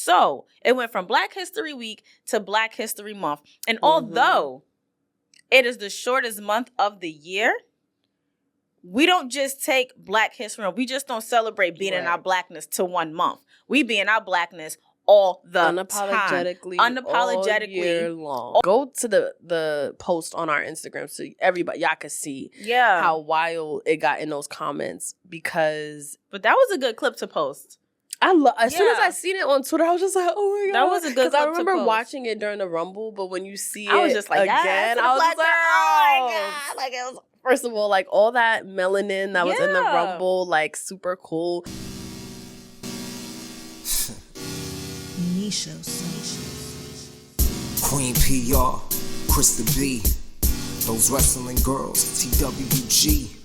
So it went from Black History Week to Black History Month. And although it is the shortest month of the year, we don't just take Black History Month. We just don't celebrate being in our Blackness to 1 month. We be in our Blackness all the unapologetically all year long. Go to the post on our Instagram so y'all can see how wild it got in those comments, because but that was a good clip to post. As soon as I seen it on Twitter, I was just like, oh my God. That was a good clip to post. I remember watching it during the Rumble, but when you see I was just like, again, I was just like, oh my God. Like, it was, first of all, like all that melanin that was in the Rumble, like super cool. Queen PR, Krista B, those wrestling girls, TWG,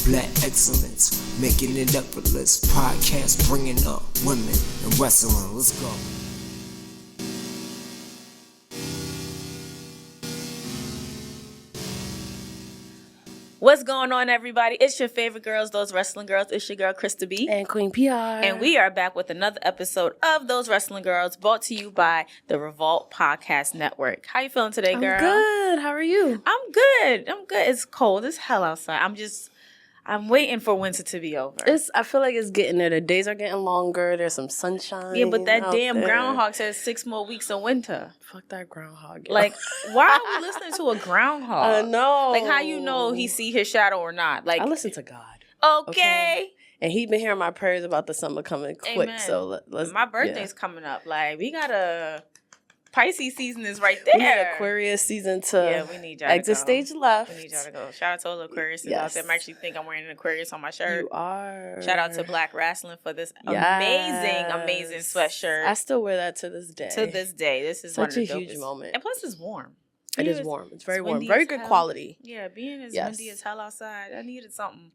Black excellence, making it effortless. Podcast bringing up women in wrestling. Let's go. What's going on, everybody? It's your favorite girls, those wrestling girls. It's your girl, Krista B. And Queen PR. And we are back with another episode of Those Wrestling Girls, brought to you by the Revolt Podcast Network. How you feeling today, girl? I'm good. How are you? I'm good. It's cold as hell outside. I'm waiting for winter to be over. I feel like it's getting there. The days are getting longer. There's some sunshine. Yeah, but that damn groundhog says 6 more weeks of winter. Fuck that groundhog. Like, why are we listening to a groundhog? I know. Like, how you know he see his shadow or not? Like, I listen to God. Okay. And he been hearing my prayers about the summer coming quick. Amen. So let's. My birthday's coming up. Like, we got a Pisces season is right there. We need Aquarius season to we need y'all exit to go. stage left. We need y'all to go. Shout out to all the Aquariuses out there. I actually think I'm wearing an Aquarius on my shirt. You are. Shout out to Black Wrestling for this amazing sweatshirt. I still wear that to this day. This is such one a of the huge moment. And plus, it's warm. It is warm. It's very warm. Very good quality. Yeah, being as windy as hell outside, I needed something.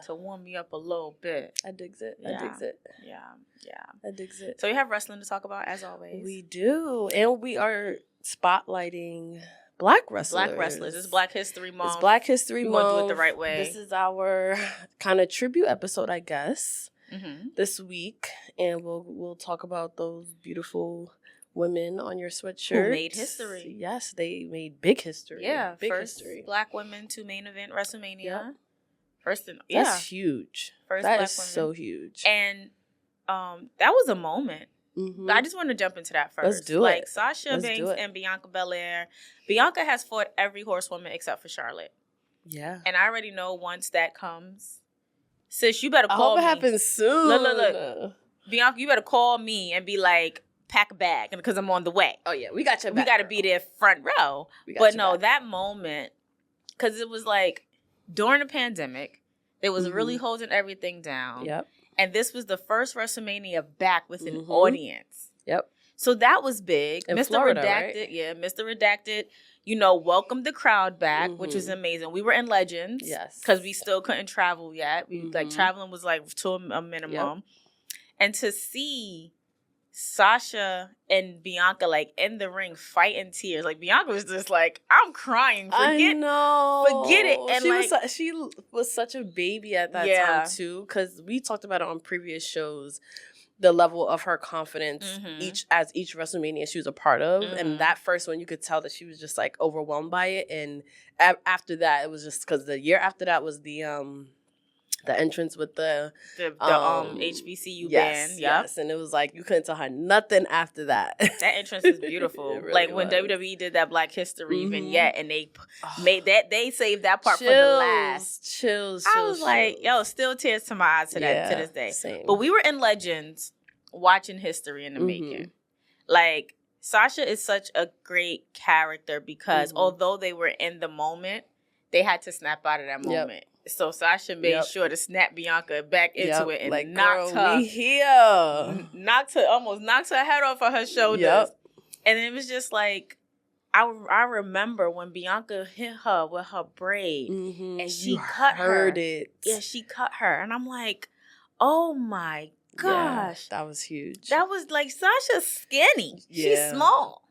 To warm me up a little bit. I digs it. Yeah. I digs it. Yeah. I digs it. So we have wrestling to talk about, as always. We do. And we are spotlighting Black wrestlers. Black wrestlers. It's Black History Month. It's Black History Month. We want to do it the right way. This is our kind of tribute episode, I guess, this week. And we'll talk about those beautiful women on your sweatshirt. Who made history. Yes, they made big history. Yeah, big first history. Black women to main event WrestleMania. Yep. That's huge. First that Black is women. So huge. And that was a moment. But I just want to jump into that first. Let's do it. Like Sasha Banks and Bianca Belair. Bianca has fought every horsewoman except for Charlotte. Yeah. And I already know once that comes, sis, you better call me. I hope it happens soon. Look. Bianca, you better call me and be like, pack a bag because I'm on the way. Oh, yeah. We got your back. We got to be there front row. But no, that moment, because it was like during the pandemic, they was really holding everything down. Yep. And this was the first WrestleMania back with an audience. Yep. So that was big. In Mr. Florida, Redacted, right? yeah, Mr. Redacted, welcomed the crowd back, which was amazing. We were in Legends. Yes. Because we still couldn't travel yet. We traveling was like to a minimum. Yep. And to see Sasha and Bianca like in the ring fighting tears. Like Bianca was just like, I'm crying. Forget it. And she was such a baby at that time too, because we talked about it on previous shows. The level of her confidence each WrestleMania she was a part of, and that first one you could tell that she was just like overwhelmed by it. And after that, it was just because the year after that was the entrance with the HBCU band. Yep. Yes, and it was like you couldn't tell her nothing after that. That entrance is beautiful. Really like when WWE did that Black History vignette and they made that, they saved that part for the last. Chills. I was like, still tears to my eyes to this day. Same. But we were in Legends watching history in the making. Like Sasha is such a great character because although they were in the moment, they had to snap out of that moment. Yep. So Sasha made sure to snap Bianca back into it and like, knocked girl, her. We here. Almost knocked her head off of her shoulders. Yep. And it was just like, I remember when Bianca hit her with her braid and she cut her. Heard it. Yeah, she cut her. And I'm like, oh my gosh. Yeah, that was huge. That was like, Sasha's skinny. Yeah. She's small.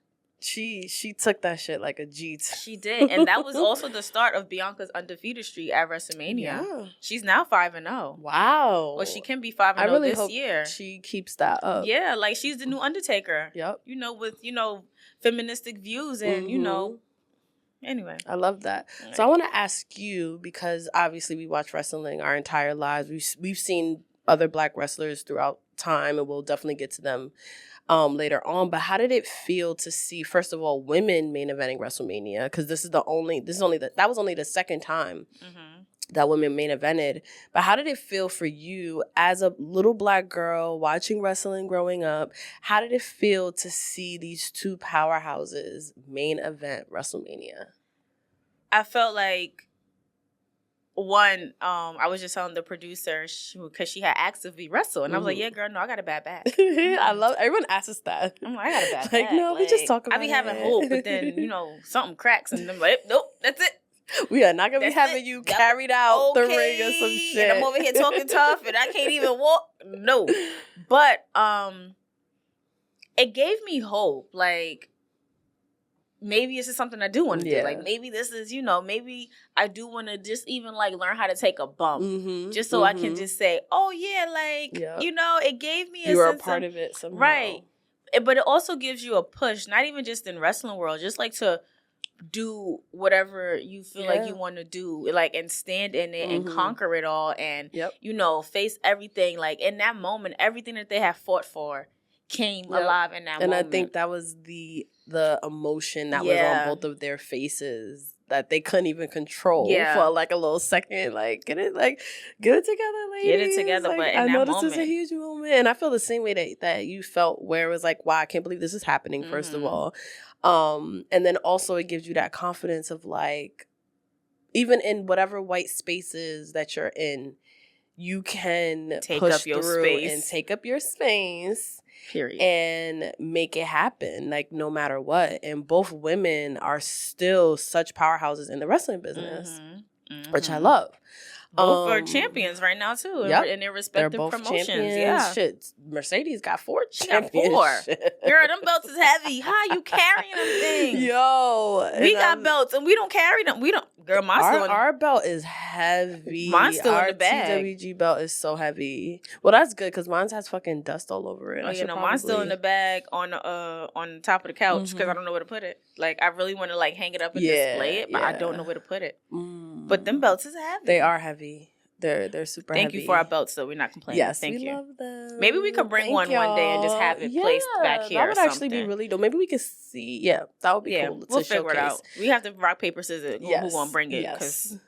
She took that shit like a G. She did. And that was also the start of Bianca's undefeated streak at WrestleMania. Yeah. She's now 5-0. Wow. Well, she can be 5-0 this year. She keeps that up. Yeah, like she's the new Undertaker. Yep. You know, with, feministic views and, anyway. I love that. Right. So I want to ask you, because obviously we watch wrestling our entire lives. We've seen other Black wrestlers throughout time, and we'll definitely get to them later on. But how did it feel to see, first of all, women main eventing WrestleMania? Because that was only the second time that women main evented. But how did it feel for you as a little Black girl watching wrestling growing up? How did it feel to see these two powerhouses main event WrestleMania? I felt like, one, I was just telling the producer because she had asked if we wrestle, and I was like, "Yeah, girl, no, I got a bad back." I love everyone asks us that. I'm like, I got a bad back. No, we just talk about it. I be having hope, but then something cracks, and I'm like, "Nope, that's it." We are not gonna be having you carried out the ring or some shit. And I'm over here talking tough, and I can't even walk. No, but it gave me hope. Like, maybe this is something I do want to do. Like, maybe this is, maybe I do want to just even, like, learn how to take a bump. Just so I can just say, oh, yeah, like, it gave me a sense you were a part of it somehow. Right. But it also gives you a push, not even just in wrestling world, just, like, to do whatever you feel like you want to do, like, and stand in it and conquer it all and, face everything. Like, in that moment, everything that they have fought for came alive in that moment. And I think that was the emotion that was on both of their faces that they couldn't even control for like a little second. Like, get it together, ladies. Get it together. Like, but in I know that moment, this is a huge moment, and I feel the same way that you felt, where it was like, wow, I can't believe this is happening. First of all, and then also it gives you that confidence of, like, even in whatever white spaces that you're in, you can push through and take up your space. Period. And make it happen, like, no matter what. And both women are still such powerhouses in the wrestling business, which I love. Both are champions right now, too, in their respective promotions. Champions. Yeah. Shit, Mercedes got 4 She got 4. Girl, them belts is heavy. How you carrying them things? Yo. We got belts, and we don't carry them. We don't. Girl, our belt is heavy. Mine's still in the bag. Our TWG belt is so heavy. Well, that's good, because mine has fucking dust all over it. Mine's still in the bag on the top of the couch, because I don't know where to put it. Like, I really want to, like, hang it up and display it, but I don't know where to put it. But them belts is heavy. They are heavy. They're super heavy. Thank you for our belts, though. We're not complaining. Yes, Thank you. Love them. Maybe we could bring one day and just have it placed back here. That would actually be really dope. Maybe we could see. Yeah, that would be cool. We'll figure it out. We have to rock, paper, scissors. Who won't bring it? Because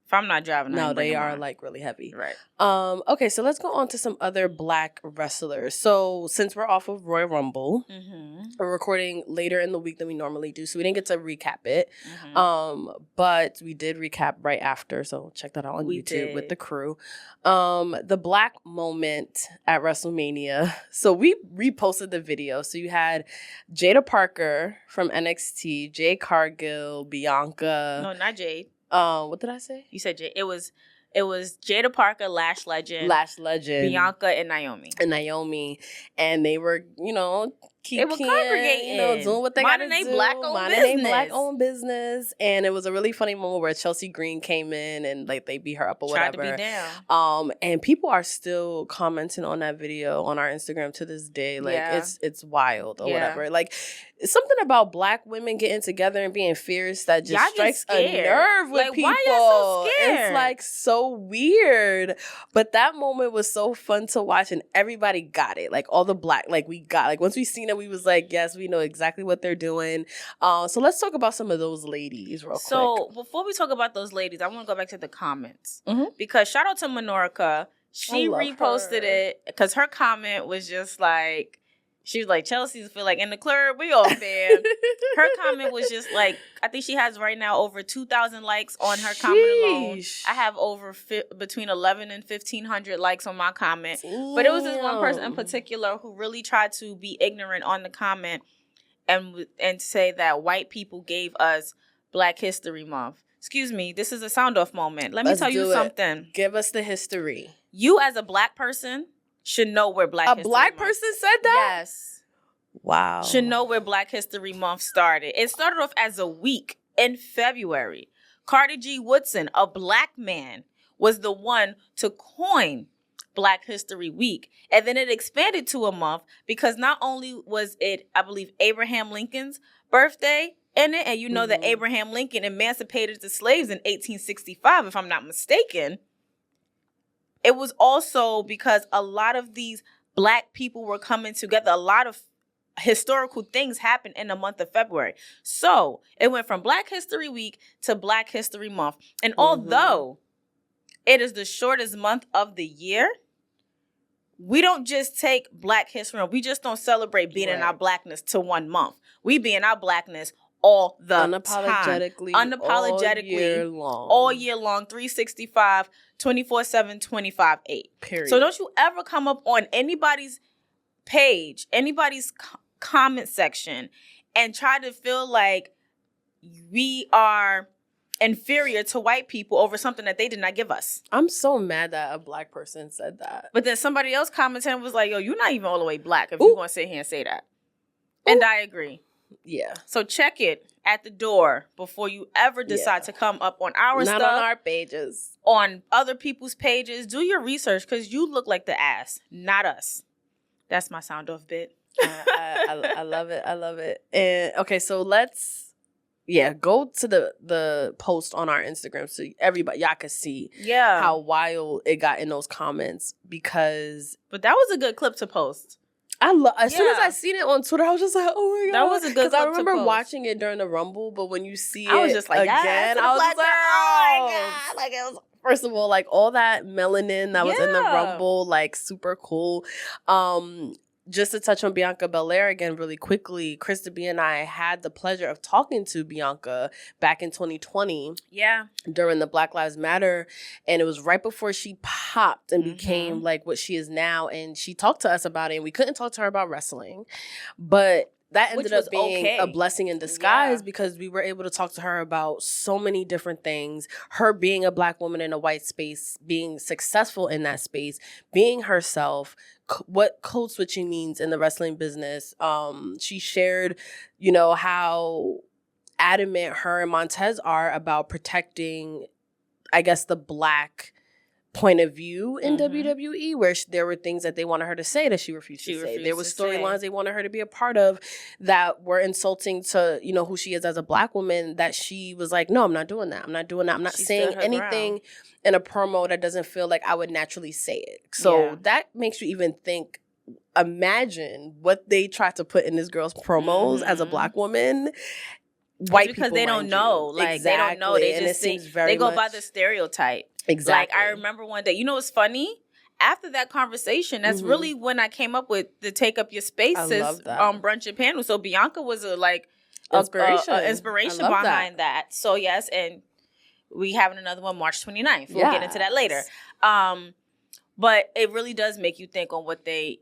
if I'm not driving, they are like really heavy. Right. Okay, so let's go on to some other Black wrestlers. So since we're off of Royal Rumble, we're recording later in the week than we normally do, so we didn't get to recap it. But we did recap right after, so check that out on YouTube with the crew. The Black moment at WrestleMania. So we reposted the video. So you had Jaida Parker from NXT, Jade Cargill, Bianca. No, not Jade. What did I say? You said Jade. It was Jaida Parker, Lash Legend, Bianca, and Naomi. And they were, they were congregating, doing what they got to do. Black-owned business. And it was a really funny moment where Chelsea Green came in and, like, they beat her up or whatever. Tried to be down. And people are still commenting on that video on our Instagram to this day. Like, it's wild or whatever. Like, it's something about Black women getting together and being fierce that just strikes a nerve with people. Why y'all so scared? It's, like, so weird. But that moment was so fun to watch, and everybody got it. Like, all the Black, once we seen it, we was like, yes, we know exactly what they're doing. So let's talk about some of those ladies real quick. So before we talk about those ladies, I want to go back to the comments. Because shout out to Minorca. She reposted it because her comment was just like, she was like, Chelsea's feel like in the club, we all fan. Her comment was just like, I think she has right now over 2,000 likes on her comment alone. I have over between 11 and 1,500 likes on my comment. Damn. But it was this one person in particular who really tried to be ignorant on the comment and say that white people gave us Black History Month. Excuse me, this is a sound off moment. Let's tell you something. Give us the history. You as a Black person should know where Black History Month. A Black person said that? Yes. Wow. should know where Black History Month started. It started off as a week in February. Carter G. Woodson, a black man, was the one to coin Black History Week. And then it expanded to a month because not only was it, I believe, Abraham Lincoln's birthday in it, and you know that Abraham Lincoln emancipated the slaves in 1865, if I'm not mistaken. It was also because a lot of these black people were coming together. A lot of historical things happened in the month of February. So it went from Black History Week to Black History Month. And although it is the shortest month of the year, we don't just take Black History Month. We just don't celebrate being in our blackness to 1 month. We be in our blackness all the unapologetically, time. Unapologetically. All year long. 365, 24/7, 25/8. Period. So don't you ever come up on anybody's page, anybody's comment section, and try to feel like we are inferior to white people over something that they did not give us. I'm so mad that a black person said that. But then somebody else commented and was like, yo, you're not even all the way black if you're going to sit here and say that. And I agree. Yeah. So check it at the door before you ever decide to come up on our stuff. Not on our pages. On other people's pages. Do your research because you look like the ass, not us. That's my sound off bit. I love it. I love it. And okay, so let's go to the post on our Instagram so everybody, y'all can see how wild it got in those comments But that was a good clip to post. As soon as I seen it on Twitter, I was just like, oh my God. That was a good clip I remember watching it during the Rumble, but when you see it I was just like, again, I was just like, oh my God. Like, it was, first of all, like all that melanin that was in the Rumble, like super cool. Just to touch on Bianca Belair again really quickly, Krista B and I had the pleasure of talking to Bianca back in 2020. Yeah. During the Black Lives Matter. And it was right before she popped and became like what she is now. And she talked to us about it. And we couldn't talk to her about wrestling. But that ended up being a blessing in disguise because we were able to talk to her about so many different things. Her being a black woman in a white space, being successful in that space, being herself, what code switching means in the wrestling business. She shared, how adamant her and Montez are about protecting, I guess, the black point of view in WWE, where there were things that they wanted her to say that she refused to say. There was storylines they wanted her to be a part of that were insulting to, who she is as a black woman, that she was like, no, I'm not doing that. I'm not doing that. I'm not saying anything in a promo that doesn't feel like I would naturally say it. So that makes you even think, imagine what they tried to put in this girl's promos as a black woman. White because people, they don't know. Like, they don't know. They just think, they go by the stereotype. Exactly. Like, I remember one day, what's funny? After that conversation, that's really when I came up with the Take Up Your Spaces brunch and panel. So Bianca was inspiration behind that. So yes, and we having another one March 29th. We'll get into that later. But it really does make you think on what they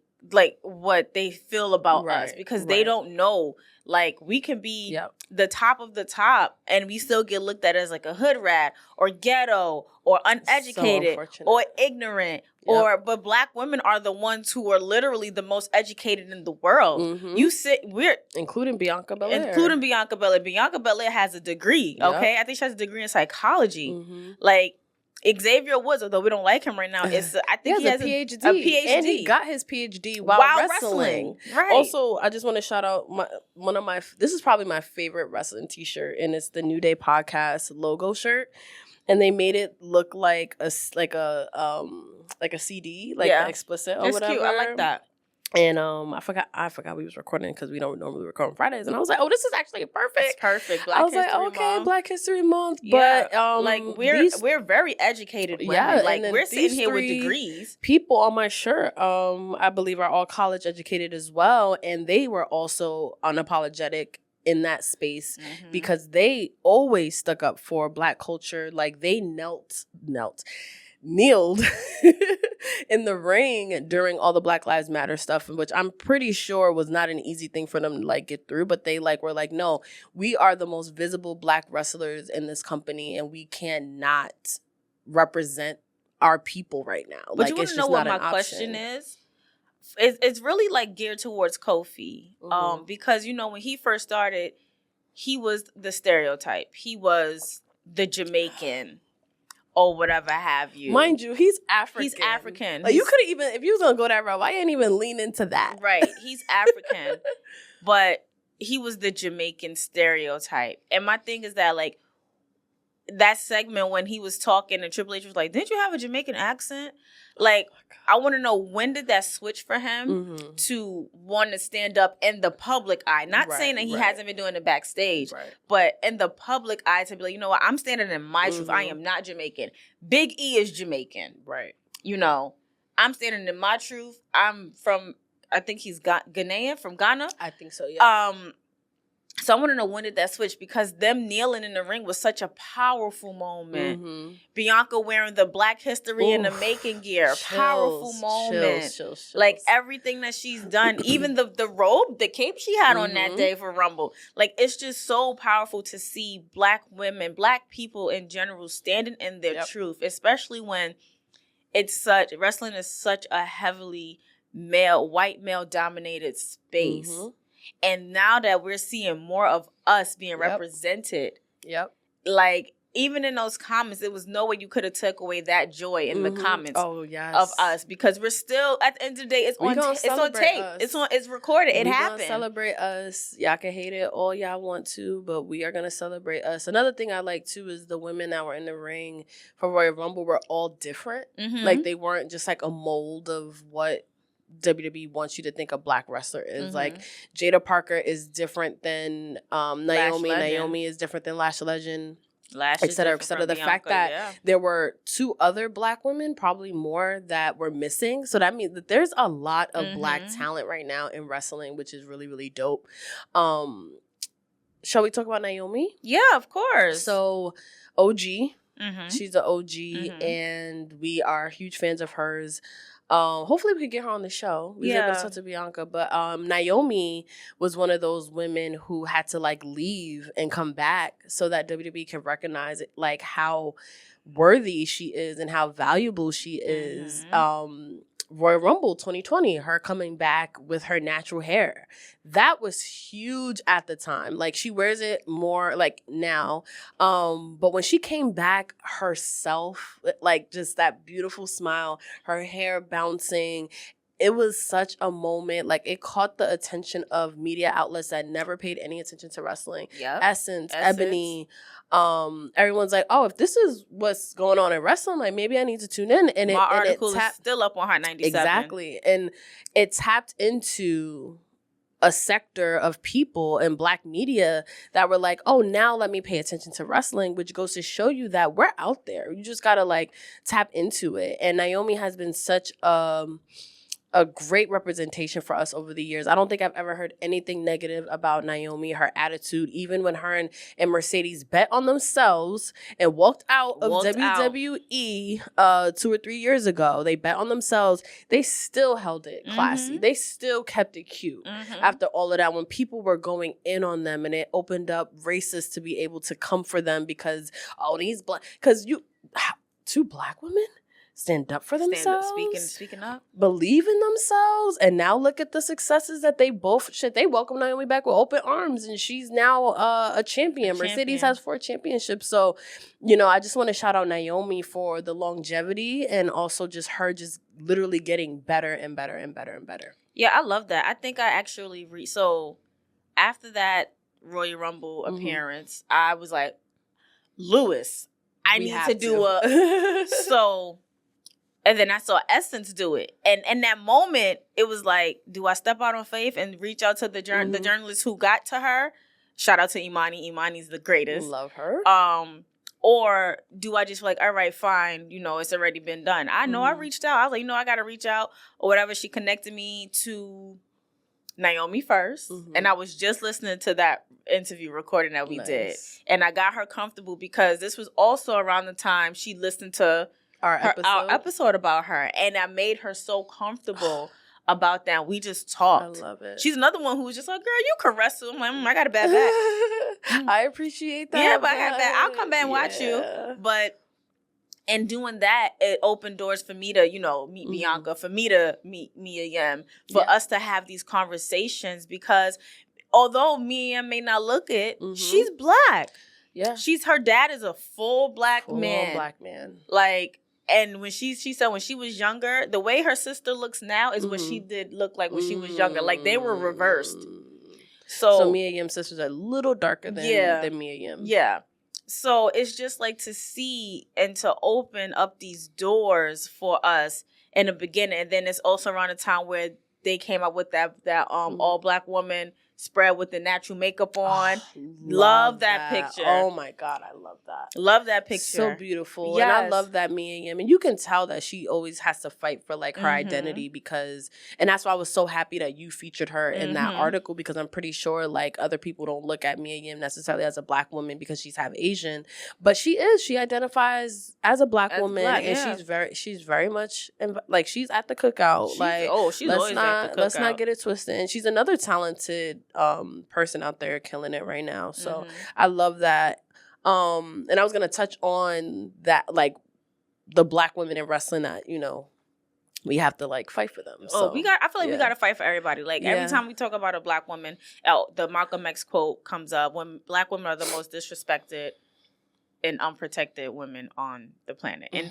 feel about us, because they don't know. Like, we can be the top of the top and we still get looked at as like a hood rat or ghetto or uneducated or ignorant. But black women are the ones who are literally the most educated in the world. Including Bianca Belair. Bianca Belair has a degree, okay? I think she has a degree in psychology. Like, Xavier Woods, although we don't like him right now, I think he has a PhD. And he got his PhD while wrestling. Right. Also, I just want to shout out this is probably my favorite wrestling t-shirt, and it's the New Day Podcast logo shirt. And they made it look like a CD, like explicit or whatever. It's cute. I like that. And I forgot we was recording because we don't normally record on Fridays. And I was like, oh, this is actually perfect. It's perfect. I was like, okay, Black History Month. But like, we're very educated women. Yeah, like, we're sitting here with degrees. People on my shirt, I believe, are all college educated as well. And they were also unapologetic in that space because they always stuck up for Black culture. Like, they kneeled in the ring during all the Black Lives Matter stuff, which I'm pretty sure was not an easy thing for them to like get through, but they were like, no, we are the most visible Black wrestlers in this company and we cannot represent our people right now. But you want to know what my question is? it's really like geared towards Kofi. Because, you know, when he first started, he was the stereotype. He was the Jamaican or whatever have you. Mind you, he's African. He's African. Like, you could have even, if you was going to go that route, why didn't even lean into that? Right. He's African. But he was the Jamaican stereotype. And my thing is that, like, that segment when he was talking and Triple H was like, didn't you have a Jamaican accent? Like, I want to know, when did that switch for him to want to stand up in the public eye? Not saying that he hasn't been doing it backstage, but in the public eye to be like, you know what, I'm standing in my truth. I am not Jamaican. Big E is Jamaican. Right. You know, I'm standing in my truth. I'm from, I think he's Ghanaian, from Ghana. I think so, yeah. So I want to know, when did that switch? Because them kneeling in the ring was such a powerful moment. Bianca wearing the Black History in the making gear. Powerful moment. Chills. Like, everything that she's done, even the robe, the cape she had on that day for Rumble. Like, it's just so powerful to see Black women, Black people in general, standing in their truth, especially when wrestling is such a heavily white male dominated space. And now that we're seeing more of us being represented, like, even in those comments, there was no way you could have took away that joy in the comments of us, because we're still, at the end of the day, it's on tape. It's recorded. It happened. Gonna celebrate us. Y'all can hate it all y'all want to, but we are gonna celebrate us. Another thing I like too is the women that were in the ring for Royal Rumble were all different. Like, they weren't just like a mold of what WWE wants you to think a Black wrestler is. Like, Jada Parker is different than Naomi. Naomi is different than Lash Legend. Lash, et cetera, et cetera. The fact that there were 2 other Black women, probably more, that were missing. So that means that there's a lot of Black talent right now in wrestling, which is really, really dope. Shall we talk about Naomi? Yeah, of course. So, OG. She's the OG, and we are huge fans of hers. Hopefully we could get her on the show. We were able to talk to Bianca, but Naomi was one of those women who had to, like, leave and come back so that WWE can recognize it, like, how worthy she is and how valuable she is. Royal Rumble 2020, her coming back with her natural hair. That was huge at the time. Like, she wears it more, like, now. But when she came back herself, like, just that beautiful smile, her hair bouncing, it was such a moment. Like, it caught the attention of media outlets that never paid any attention to wrestling. Essence, Ebony. Everyone's like, oh, if this is what's going on in wrestling, like, maybe I need to tune in. And my article is still up on Hot 97. Exactly. And it tapped into a sector of people in Black media that were like, oh, now let me pay attention to wrestling, which goes to show you that we're out there. You just gotta, like, tap into it. And Naomi has been such a great representation for us over the years. I don't think I've ever heard anything negative about Naomi, her attitude, even when her and Mercedes bet on themselves and walked out of WWE 2 or 3 years ago. They bet on themselves. They still held it classy. They still kept it cute after all of that, when people were going in on them, and it opened up racists to be able to come for them because, oh, these Black, because 2 Black women stand up for themselves, speaking up, believe in themselves, and now look at the successes that they both they welcome Naomi back with open arms, and she's now a champion. Mercedes has 4 championships. So, you know, I just want to shout out Naomi for the longevity, and also just her just literally getting better and better and better and better. Yeah, I love that. I think I actually so after that Royal Rumble appearance, I was like, Lewis, I need to do and then I saw Essence do it. And in that moment, it was like, do I step out on faith and reach out to the journalists who got to her? Shout out to Imani. Imani's the greatest. Love her. Or do I just like, all right, fine, you know, it's already been done. I know I reached out. I was like, you know, I got to reach out or whatever. She connected me to Naomi first. And I was just listening to that interview recording that we did. And I got her comfortable because this was also around the time she listened to our episode about her, and I made her so comfortable about that. We just talked. I love it. She's another one who was just like, girl, you can wrestle. I'm like, I got a bad back. I appreciate that. Yeah, but I got that. I'll come back and watch you. But And doing that, it opened doors for me to, you know, meet Bianca, for me to meet Mia Yim, for us to have these conversations, because although Mia Yim may not look it, she's Black. Yeah. Her dad is a full Black man. Black man. Like, and when she said when she was younger, the way her sister looks now is what she did look like when she was younger. Like, they were reversed. So Mia Yim's sisters are a little darker than Mia Yim. Yeah. So it's just like to see and to open up these doors for us in the beginning. And then it's also around the time where they came up with that all Black woman spread with the natural makeup on. Love that picture. Oh my God, I love that. Love that picture. So beautiful. Yes. And I love that Mia Yim. And you can tell that she always has to fight for like her identity, because, and that's why I was so happy that you featured her in that article, because I'm pretty sure like other people don't look at Mia Yim necessarily as a Black woman because she's half Asian, but she identifies as a Black woman, and she's very much like, she's at the cookout. She's always at the cookout. Let's not get it twisted. And she's another talented person out there killing it right now. So I love that. And I was gonna touch on that, like the Black women in wrestling, that, you know, we have to like fight for them. I feel like we gotta fight for everybody. Like, every time we talk about a Black woman, the Malcolm X quote comes up, when Black women are the most disrespected and unprotected women on the planet. And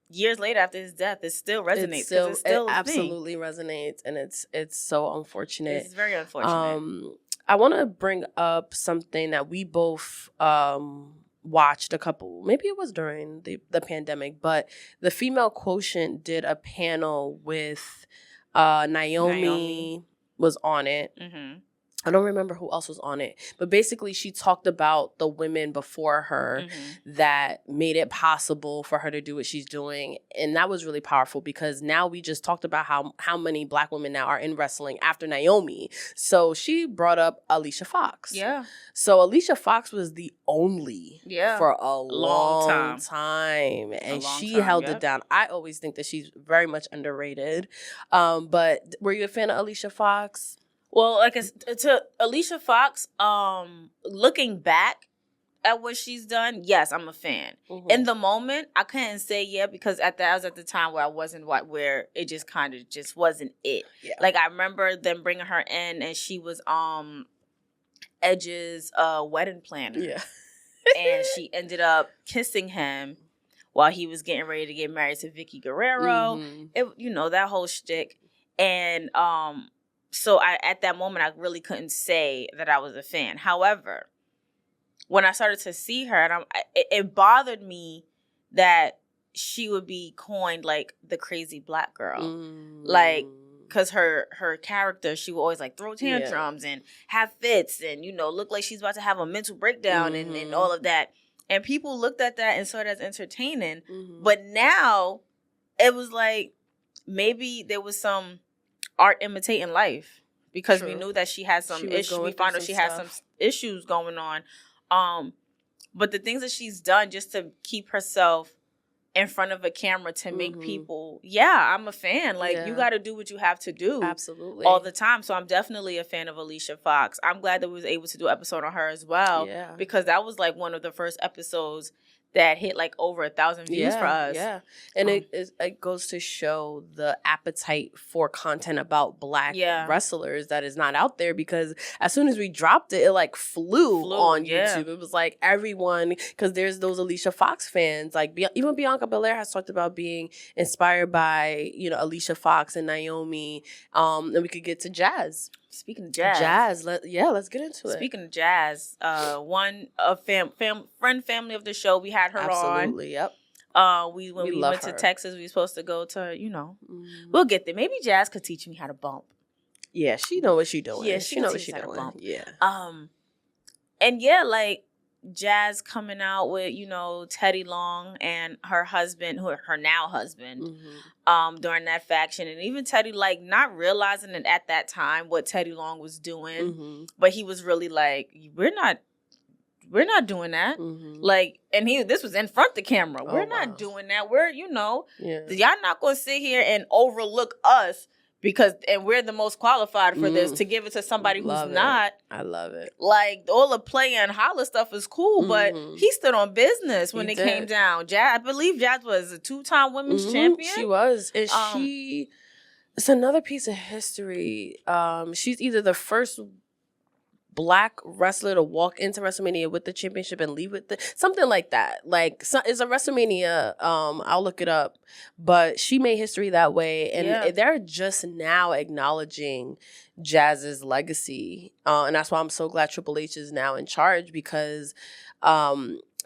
years later after his death, it still resonates. It absolutely resonates, and it's so unfortunate. It's very unfortunate. I want to bring up something that we both watched maybe it was during the pandemic, but the Female Quotient did a panel with Naomi was on it. I don't remember who else was on it, but basically she talked about the women before her that made it possible for her to do what she's doing. And that was really powerful, because now we just talked about how many Black women now are in wrestling after Naomi. So she brought up Alicia Fox. Yeah. So Alicia Fox was the only for a long time. And she held it down. I always think that she's very much underrated. But were you a fan of Alicia Fox? Well, like, to Alicia Fox, looking back at what she's done, yes, I'm a fan. In the moment, I couldn't say because I was at the time where I wasn't where it just kind of just wasn't it. Yeah. Like, I remember them bringing her in, and she was Edge's wedding planner. Yeah. And she ended up kissing him while he was getting ready to get married to Vicky Guerrero. It, you know, that whole shtick. And so at that moment, I really couldn't say that I was a fan. However, when I started to see her, and it bothered me that she would be coined like the crazy Black girl, like, because her character, she would always like throw tantrums and have fits, and, you know, look like she's about to have a mental breakdown and all of that. And people looked at that and saw it as entertaining. But now it was like, maybe there was some art imitating life, because we knew that she had some issues. We found out she had some issues going on. But the things that she's done just to keep herself in front of a camera to make people, I'm a fan. Like, you got to do what you have to do. Absolutely. All the time. So I'm definitely a fan of Alicia Fox. I'm glad that we was able to do an episode on her as well. Yeah. Because that was like one of the first episodes that hit like over 1,000 views for us. Yeah. And it goes to show the appetite for content about Black wrestlers that is not out there, because as soon as we dropped it, it like flew on YouTube. It was like everyone, because there's those Alicia Fox fans. Like, even Bianca Belair has talked about being inspired by, you know, Alicia Fox and Naomi. And we could get to Jazz. Speaking of Jazz. Let's get into it. Speaking of Jazz, family of the show, we had her on. Absolutely, yep. We went to Texas, we were supposed to go to, you know, we'll get there. Maybe Jazz could teach me how to bump. Yeah, she know what she doing. Yeah, she know what she doing. Yeah. And like, Jazz coming out with, you know, Teddy Long and her husband, her now husband, during that faction. And even Teddy, like, not realizing it at that time what Teddy Long was doing, but he was really like, we're not doing that. Like, and this was in front of the camera. We're not doing that. We're, you know, y'all not going to sit here and overlook us and we're the most qualified for this, to give it to somebody who's not. I love it. Like, all the play and holler stuff is cool, but he stood on business when it came down. I believe Jazz was a 2-time women's champion. She was. And it's another piece of history. She's either the first Black wrestler to walk into WrestleMania with the championship and leave with something like that. Like, it's a WrestleMania. I'll look it up, but she made history that way, and they're just now acknowledging Jazz's legacy, and that's why I'm so glad Triple H is now in charge, because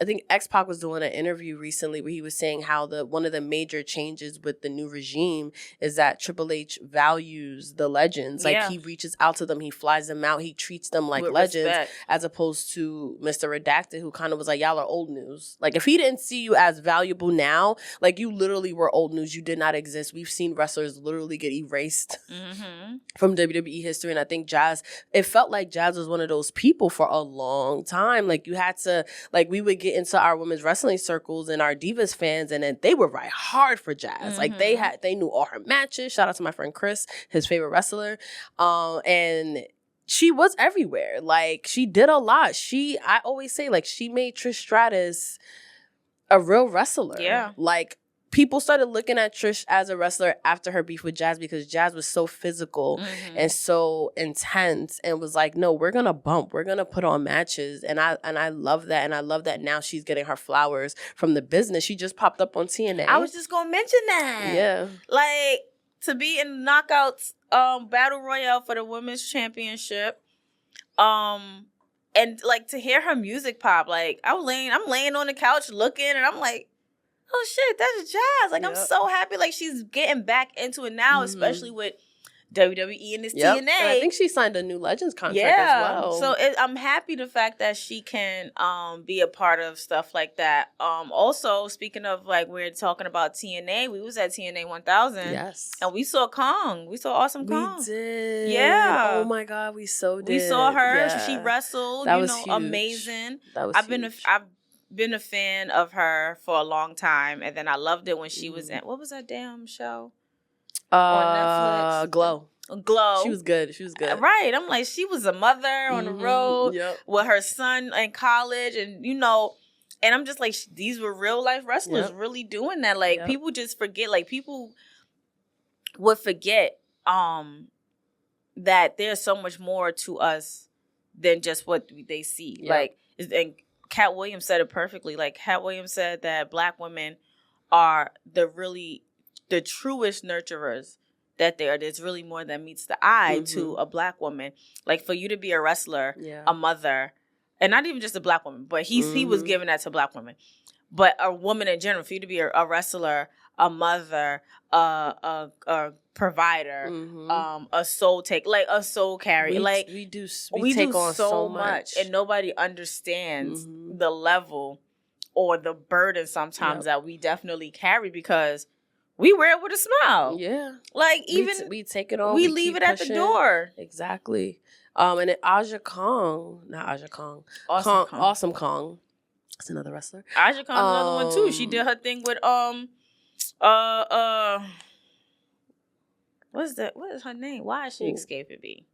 I think X-Pac was doing an interview recently where he was saying how one of the major changes with the new regime is that Triple H values the legends. Like, he reaches out to them, he flies them out, he treats them like with legends, respect. As opposed to Mr. Redacted, who kind of was like, y'all are old news. Like, if he didn't see you as valuable now, like, you literally were old news. You did not exist. We've seen wrestlers literally get erased from WWE history. And I think it felt like Jazz was one of those people for a long time. Like, you had to, like, we would get into our women's wrestling circles and our Divas fans, and then they would ride hard for Jazz. Like, they knew all her matches. Shout out to my friend Chris, his favorite wrestler. And she was everywhere. Like, she did a lot. I always say, like, she made Trish Stratus a real wrestler. Yeah. Like, people started looking at Trish as a wrestler after her beef with Jazz, because Jazz was so physical and so intense, and was like, no, we're gonna bump, we're gonna put on matches, and I love that, and I love that now she's getting her flowers from the business. She just popped up on TNA. I was just gonna mention that. Yeah, like, to be in knockouts battle royale for the women's championship, and like to hear her music pop. Like, I'm laying on the couch looking, and I'm like, oh shit, that's Jazz. Like, I'm so happy, like, she's getting back into it now, especially with WWE and this TNA. And I think she signed a new Legends contract as well. So I'm happy the fact that she can be a part of stuff like that. Also, speaking of, like, we're talking about TNA, we was at TNA 1000. Yes. And we saw Kong. We saw Awesome Kong. We did. Yeah. Oh my God, we so did. We saw her. Yeah. She wrestled. That was huge. Amazing. That was huge. I've been a fan of her for a long time, and then I loved it when she was in, what was that damn show on Netflix? Glow. She was good. Right. I'm like, she was a mother on the road with her son in college, and and I'm just like, these were real life wrestlers really doing that. Like, people just forget. Like, people would forget that there's so much more to us than just what they see. Like, and Cat Williams said it perfectly. Like, Cat Williams said that Black women are the truest nurturers that they are. There's really more than meets the eye to a Black woman. Like, for you to be a wrestler, a mother, and not even just a Black woman, but he was giving that to Black women. But a woman in general, for you to be a wrestler, a mother, a provider, a soul carrier. Like, we take on so much, and nobody understands the level or the burden sometimes that we definitely carry, because we wear it with a smile. Yeah, like, even we take it on, we leave it at the door. Exactly. And then Awesome Kong. That's another wrestler. Aja Kong's another one too. She did her thing with what is her name? Why is she escaping me?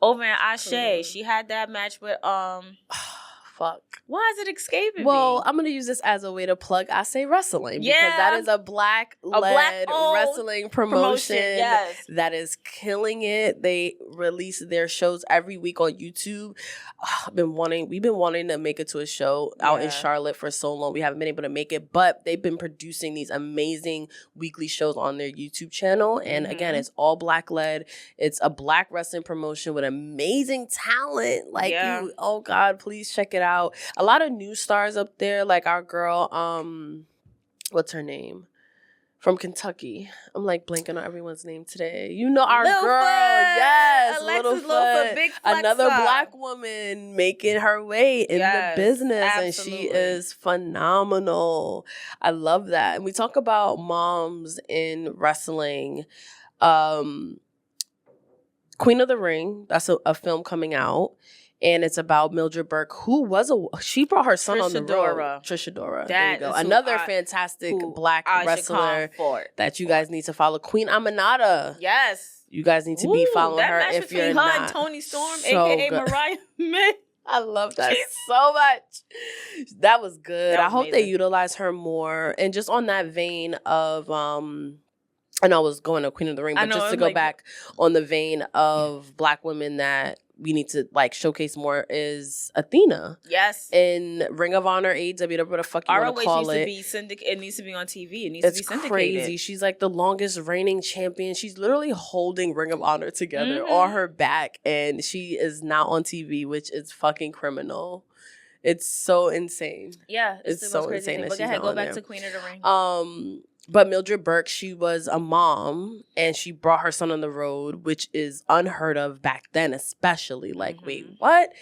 Over in Ashe, she had that match with Fuck. Why is it escaping me? Well, I'm going to use this as a way to plug I Say Wrestling. Because that is a Black-led wrestling promotion that is killing it. They release their shows every week on YouTube. We've been wanting to make it to a show out in Charlotte for so long. We haven't been able to make it, but they've been producing these amazing weekly shows on their YouTube channel. And again, it's all Black-led. It's a Black wrestling promotion with amazing talent. Like, oh God, please check it out. A lot of new stars up there, like our girl, what's her name? From Kentucky. I'm like blanking on everyone's name today. You know our girl, yes, Alexis Littlefoot, big flex another up. Black woman making her way in the business, and she is phenomenal. I love that. And we talk about moms in wrestling. Queen of the Ring, that's a film coming out. And it's about Mildred Burke, who was she brought her son on the road. Trisha Dora. There you go. Another fantastic black wrestler that you guys need to follow. Queen Aminata. Yes. You guys need to be following her if you're not. That match between her and Toni Storm, a.k.a. Mariah May. I love that so much. That was good. I hope they utilize her more. And just on that vein of, I know I was going to Queen of the Ring, but just to go back on the vein of black women that we need to like showcase more is Athena. Yes. In Ring of Honor, AEW, whatever the fuck you want to call it. It needs to be on TV. It needs to be syndicated. It's crazy. She's like the longest reigning champion. She's literally holding Ring of Honor together on her back, and she is now on TV, which is fucking criminal. It's so insane. Yeah, it's so insane. But go back to Queen of the Ring. But Mildred Burke, she was a mom, and she brought her son on the road, which is unheard of back then, especially. Like, wait, what?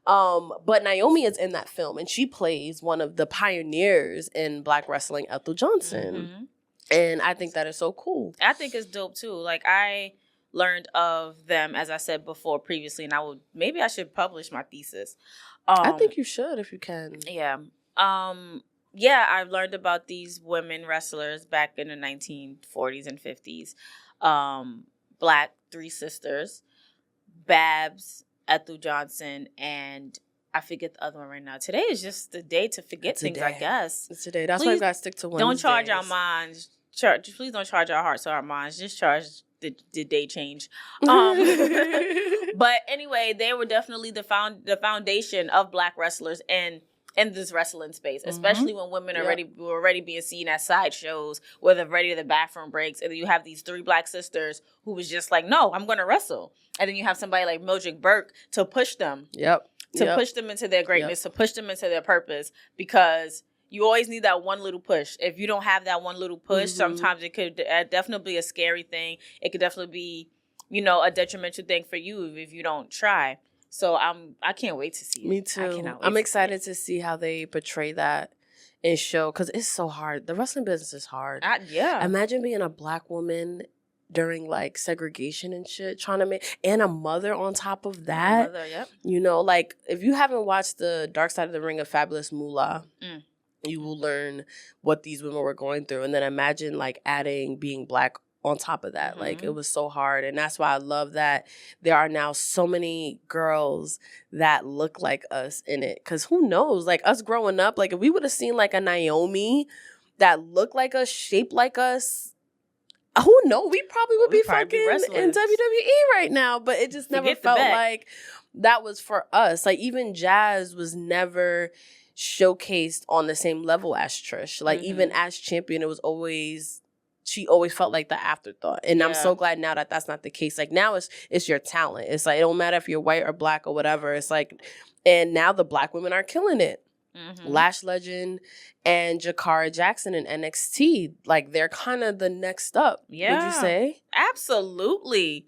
But Naomi is in that film, and she plays one of the pioneers in black wrestling, Ethel Johnson. And I think that is so cool. I think it's dope, too. Like, I learned of them, as I said before previously, and maybe I should publish my thesis. I think you should if you can. Yeah. Yeah, I've learned about these women wrestlers back in the 1940s and 50s. Black three sisters, Babs, Ethel Johnson, and I forget the other one right now. Today is just the day to forget things, I guess. It's today. That's why we got to stick to Wednesdays. Don't charge our minds. Please don't charge our hearts or our minds. Just charge the day change. But anyway, they were definitely the foundation of black wrestlers in this wrestling space, especially when women were already being seen as sideshows, where they're ready to the bathroom breaks, and then you have these three black sisters who was just like, no, I'm going to wrestle. And then you have somebody like Mildred Burke to push them. Push them into their greatness, to push them into their purpose, because you always need that one little push. If you don't have that one little push, sometimes it could definitely be a scary thing. It could definitely be, a detrimental thing for you if you don't try. So I can't wait to see it. Me too. I'm excited to see how they portray that and show, because it's so hard. The wrestling business is hard. Yeah. Imagine being a black woman during like segregation and shit, trying to and a mother on top of that. Like if you haven't watched the Dark Side of the Ring of Fabulous Moolah, you will learn what these women were going through. And then imagine like adding being black on top of that. Like, it was so hard. And that's why I love that there are now so many girls that look like us in it. Because who knows? Like, us growing up, like, if we would have seen, like, a Naomi that looked like us, shaped like us, who knows? We probably would be fucking in WWE right now. But it just never felt like that was for us. Like, even Jazz was never showcased on the same level as Trish. Like, even as champion, it was always... She always felt like the afterthought. And I'm so glad now that that's not the case. Like, now it's your talent. It's like, it don't matter if you're white or black or whatever. It's like, and now the black women are killing it. Lash Legend and Jakara Jackson in NXT. Like, they're kind of the next up. Yeah. Would you say? Absolutely.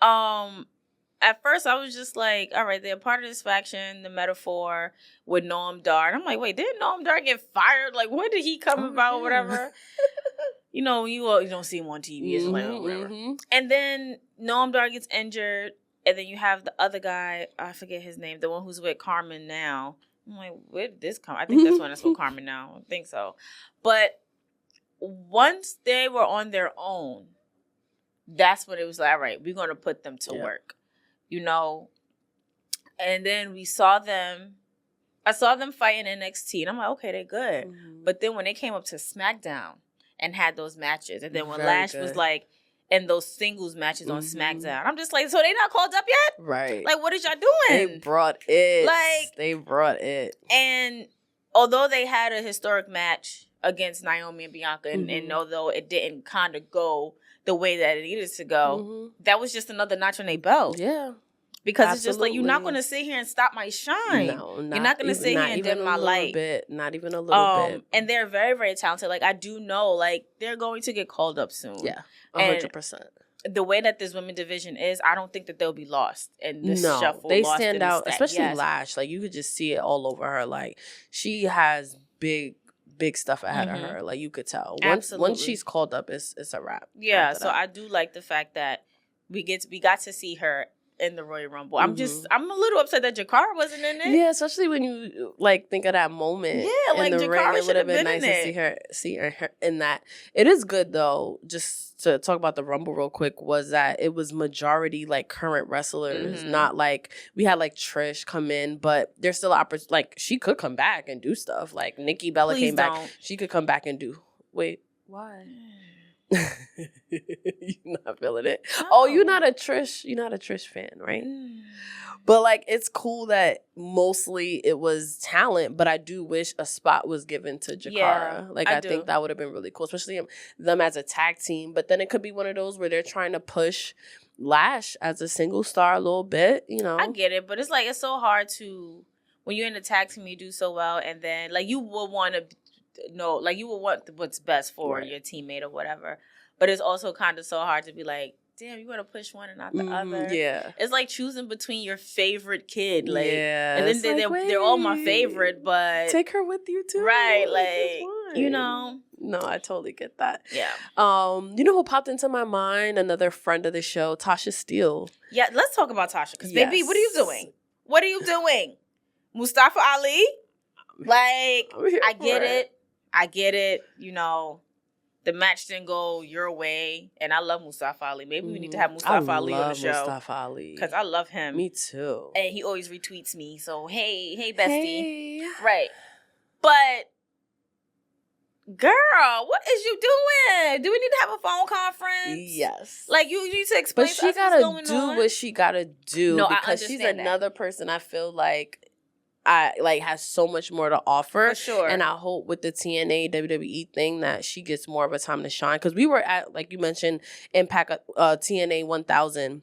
At first, I was just like, all right, they're part of this faction, the metaphor with Noam Dar. And I'm like, wait, didn't Noam Dar get fired? Like, when did he come about or whatever? You don't see him on TV. It's like, whatever. And then Noam Dar gets injured. And then you have the other guy, I forget his name, the one who's with Carmen now. I'm like, where did this come? I think that's with Carmen now. I think so. But once they were on their own, that's when it was like, all right, we're going to put them to work. And then we saw them. I saw them fight in NXT. And I'm like, okay, they're good. But then when they came up to SmackDown and had those matches, and then when Lash was like in those singles matches on SmackDown, I'm just like, so they not called up yet? Right. Like, what is y'all doing? They brought it. And although they had a historic match against Naomi and Bianca, and although it didn't kind of go the way that it needed to go, that was just another notch on their belt. Yeah. Because it's just like, you're not going to sit here and stop my shine. No, you're not going to sit here and dim my light. Not even a little bit. And they're very, very talented. Like, I do know, like, they're going to get called up soon. Yeah, 100%. The way that this women division is, I don't think that they'll be lost in this shuffle. They stand out, especially Lash. Like, you could just see it all over her. Like, she has big stuff ahead of her. Like, you could tell. Once she's called up, it's a wrap. Yeah, so I do like the fact that we got to see her in the Royal Rumble. I'm a little upset that Jakara wasn't in it. Yeah, especially when you like think of that moment. Yeah, like in the Jakara ring. It would have been nice to see her in that. It is good though. Just to talk about the Rumble real quick, was that it was majority like current wrestlers, not like we had like Trish come in, but there's still like she could come back and do stuff. Like Nikki Bella came back, she could come back and do. Wait, why? You're not feeling it. No. Oh, you're not a Trish fan, right? But like it's cool that mostly it was talent, but I do wish a spot was given to Jakara. Yeah, like I think that would have been really cool, especially them as a tag team. But then it could be one of those where they're trying to push Lash as a single star a little bit, you know. I get it, but it's like it's so hard to when you're in a tag team, you do so well, and then like you would want to know, like you would want what's best for your teammate or whatever. But it's also kind of so hard to be like, damn, you want to push one and not the other. Yeah, it's like choosing between your favorite kid, like, and then they're all my favorite, but take her with you too, right? Like, you know. No, I totally get that. Yeah. You know who popped into my mind? Another friend of the show, Tasha Steelz. Yeah, let's talk about Tasha. Because, baby, what are you doing? What are you doing? Mustafa Ali? Like, I get it. You know, the match didn't go your way. And I love Mustafa Ali. Maybe we need to have Mustafa Ali on the show. Mustafa Ali. Because I love him. Me too. And he always retweets me. So, hey, bestie. Hey. Right. But... girl, what is you doing? Do we need to have a phone conference? Yes. Like, you need to explain to us what's going on. But she gotta do what she gotta do. No, because she's another person I feel like has so much more to offer. For sure. And I hope with the TNA WWE thing that she gets more of a time to shine. Because we were at, like you mentioned, Impact TNA 1000.